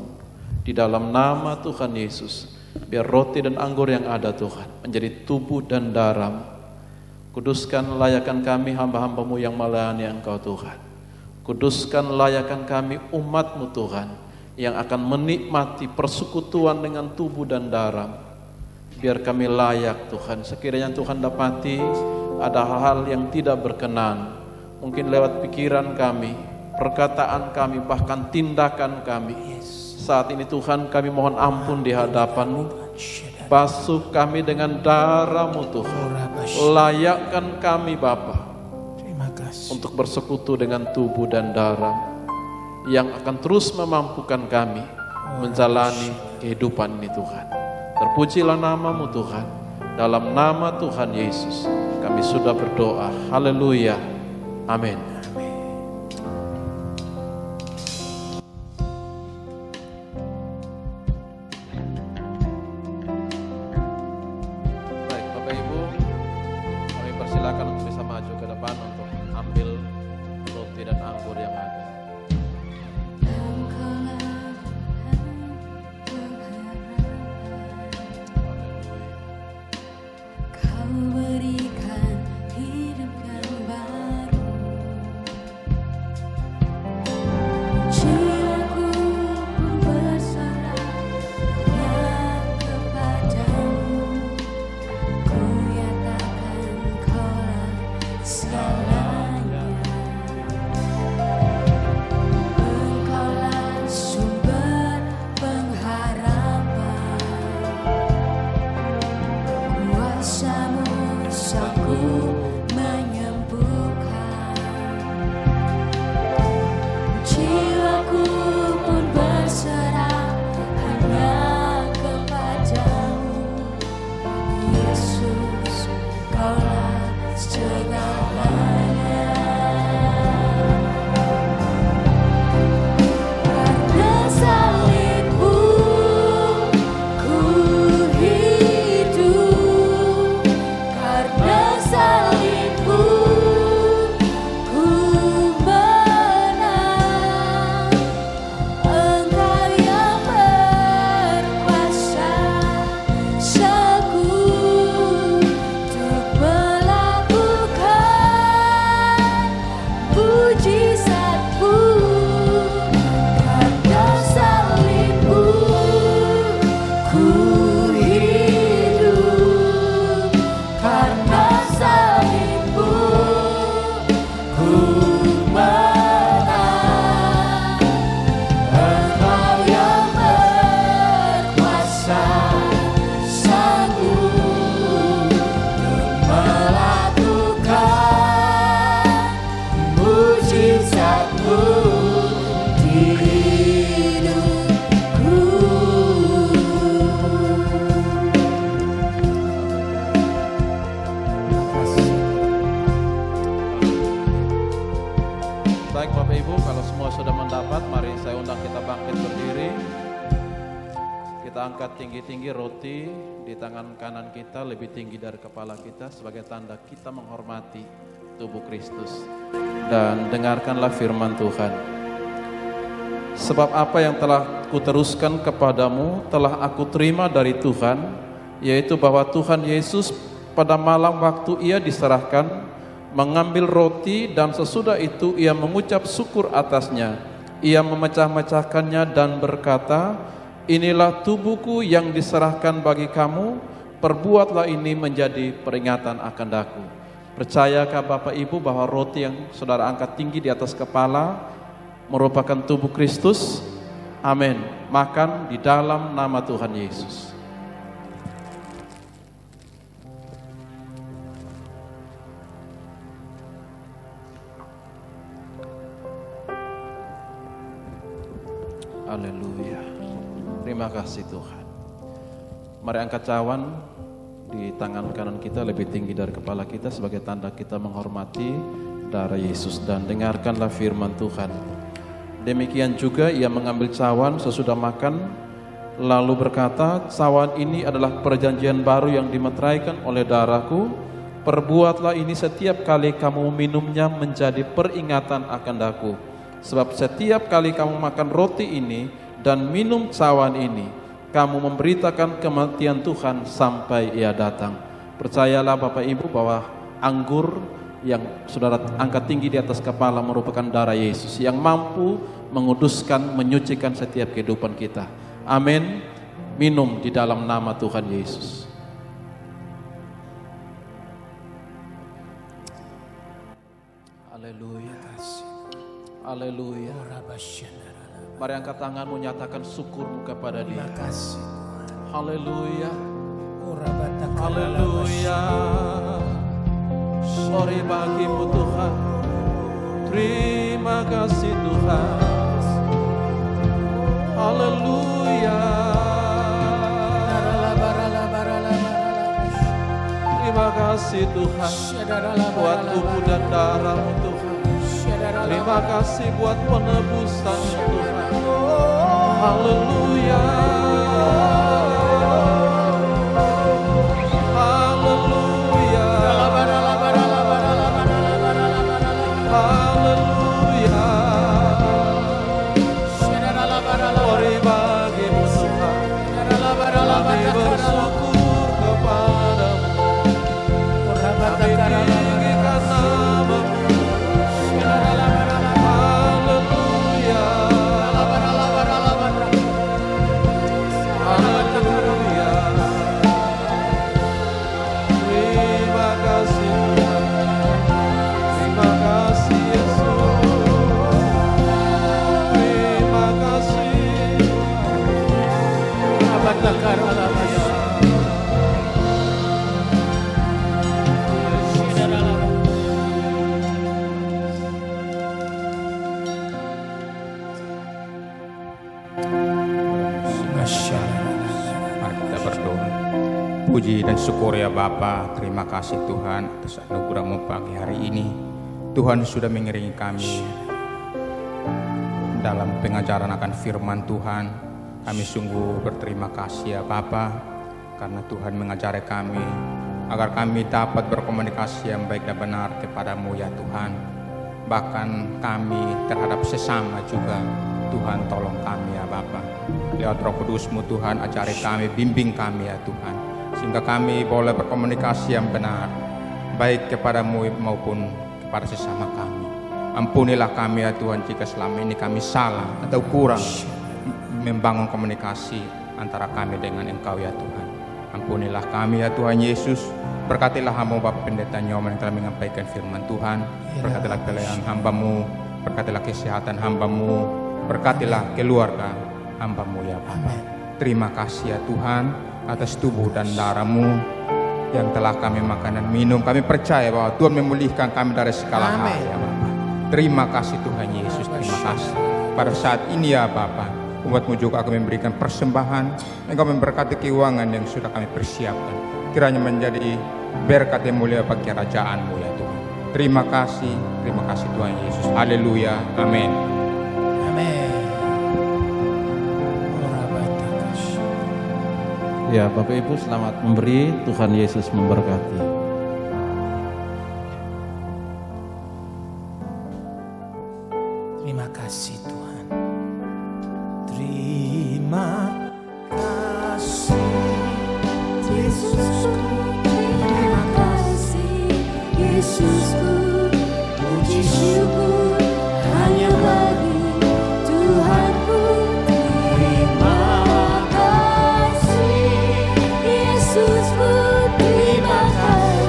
di dalam nama Tuhan Yesus. Biar roti dan anggur yang ada Tuhan menjadi tubuh dan darah. Kuduskan layakan kami hamba-hamba-Mu yang melayani Engkau Tuhan. Kuduskan layakan kami umat-Mu Tuhan yang akan menikmati persekutuan dengan tubuh dan darah. Biar kami layak Tuhan, sekiranya Tuhan dapati ada hal-hal yang tidak berkenan, mungkin lewat pikiran kami, perkataan kami, bahkan tindakan kami. Saat ini Tuhan kami mohon ampun di hadapan-Mu. Basuh kami dengan darah-Mu Tuhan. Layakkan kami Bapa untuk bersekutu dengan tubuh dan darah yang akan terus memampukan kami menjalani kehidupan ini Tuhan. Terpujilah nama-Mu Tuhan. Dalam nama Tuhan Yesus kami sudah berdoa. Haleluya. Amin. Baik Bapak Ibu, kami persilakan untuk bisa maju ke depan untuk ambil roti dan anggur yang ada. Kau berikan hidup yang baru. Jiwaku pun berserah kepadamu. Ku nyatakan Kaulah segalanya. Engkaulah sumber pengharapan. Kuasa-Mu sanggup menyembuhkan. Jiwaku pun berserah hanya kepadamu. Yesus, Kaulah segalanya. Karena salib-Mu ku hidup. Karena salib-Mu ku menang. Engkau yang berkuasa sanggup untuk melakukan mujizat-Mu. Karena salib-Mu ku hidup. Karena salib-Mu ku menang. Engkau yang berkuasa sanggup untuk melakukan mujizat-Mu di hidupku. Baik Bapak Ibu, kalau semua sudah mendapat, mari saya undang kita bangkit berdiri. Kita angkat tinggi-tinggi roti di tangan kanan kita, lebih tinggi dari kepala kita, sebagai tanda kita menghormati tubuh Kristus. Dan dengarkanlah firman Tuhan. Sebab apa yang telah kuteruskan kepadamu telah aku terima dari Tuhan, yaitu bahwa Tuhan Yesus pada malam waktu Ia diserahkan mengambil roti, dan sesudah itu Ia mengucap syukur atasnya. Ia memecah-mecahkannya dan berkata, inilah tubuhku yang diserahkan bagi kamu, perbuatlah ini menjadi peringatan akan aku. Percayakah Bapak Ibu bahwa roti yang saudara angkat tinggi di atas kepala merupakan tubuh Kristus? Amin. Makan di dalam nama Tuhan Yesus. Haleluya. Terima kasih Tuhan. Mari angkat cawan di tangan kanan kita lebih tinggi dari kepala kita sebagai tanda kita menghormati darah Yesus. Dan dengarkanlah firman Tuhan. Demikian juga ia mengambil cawan sesudah makan, lalu berkata, cawan ini adalah perjanjian baru yang dimeteraikan oleh darahku. Perbuatlah ini setiap kali kamu minumnya menjadi peringatan akan aku. Sebab setiap kali kamu makan roti ini dan minum cawan ini, kamu memberitakan kematian Tuhan sampai ia datang. Percayalah Bapak Ibu bahwa anggur yang saudara angkat tinggi di atas kepala merupakan darah Yesus yang mampu menguduskan, menyucikan setiap kehidupan kita. Amin. Minum di dalam nama Tuhan Yesus. Haleluya. Haleluya. Mari angkat tanganmu, nyatakan syukurmu kepada Dia. Haleluya. Haleluya. Glory bagimu Tuhan. Terima kasih Tuhan. Haleluya. Terima kasih Tuhan buat tubuh dan darahmu Tuhan. Terima kasih buat penebusannya Tuhan. Haleluya. Haleluya. Haleluya. Glory bagimu Tuhan. Kami bersyukur kepadamu. Kami tinggikan namamu. Haleluya. Haleluya. Terima kasih Tuhan. Terima kasih Yesus. Terima kasih. Mari kita berdoa. Puji dan syukur ya Bapa, terima kasih Tuhan atas anugerah-Mu pagi hari ini. Tuhan sudah mengiringi kami dalam pengajaran akan firman Tuhan. Kami sungguh berterima kasih ya Bapa, karena Tuhan mengajari kami agar kami dapat berkomunikasi yang baik dan benar kepada-Mu ya Tuhan. Bahkan kami terhadap sesama juga, Tuhan tolong kami ya Bapa. Lewat Roh Kudus-Mu Tuhan, ajari kami, bimbing kami ya Tuhan, sehingga kami boleh berkomunikasi yang benar, baik kepada-Mu maupun kepada sesama kami. Ampunilah kami ya Tuhan jika selama ini kami salah atau kurang membangun komunikasi antara kami dengan Engkau ya Tuhan. Ampunilah kami ya Tuhan Yesus. Berkatilah hamba Bapak Pendeta Nyoman yang telah menyampaikan firman Tuhan. Berkatilah pelayanan hamba-Mu, berkatilah kesehatan hamba-Mu, berkatilah keluarga hamba-Mu ya Bapa. Terima kasih ya Tuhan atas tubuh dan darah-Mu yang telah kami makan dan minum. Kami percaya bahwa Tuhan memulihkan kami dari segala hal ya Bapa. Terima kasih Tuhan Yesus, terima kasih. Pada saat ini ya Bapa, umat-Mu juga akan memberikan persembahan. Engkau memberkati keuangan yang sudah kami persiapkan. Kiranya menjadi berkat yang mulia bagi kerajaan-Mu ya Tuhan. Terima kasih Tuhan Yesus. Haleluya, amin. Ya Bapak Ibu, selamat memberi. Tuhan Yesus memberkati. Terima kasih Tuhan. Terima kasih Yesusku. Terima kasih Yesusku. Puji syukur hanya bagi Tuhanku. Terima kasih Yesusku. Terima kasih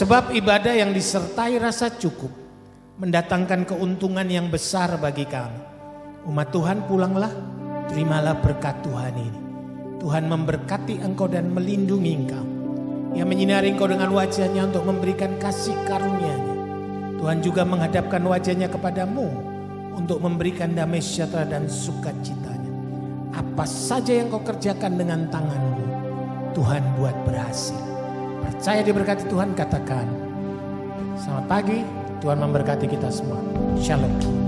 Sebab ibadah yang disertai rasa cukup mendatangkan keuntungan yang besar bagi kami. Umat Tuhan, pulanglah, terimalah berkat Tuhan ini. Tuhan memberkati engkau dan melindungi engkau. Ia menyinari engkau dengan wajahnya untuk memberikan kasih karunia-Nya. Tuhan juga menghadapkan wajahnya kepadamu untuk memberikan damai sejahtera dan sukacitanya. Apa saja yang kau kerjakan dengan tanganmu, Tuhan buat berhasil. Percaya diberkati Tuhan, katakan, selamat pagi, Tuhan memberkati kita semua. Shalom.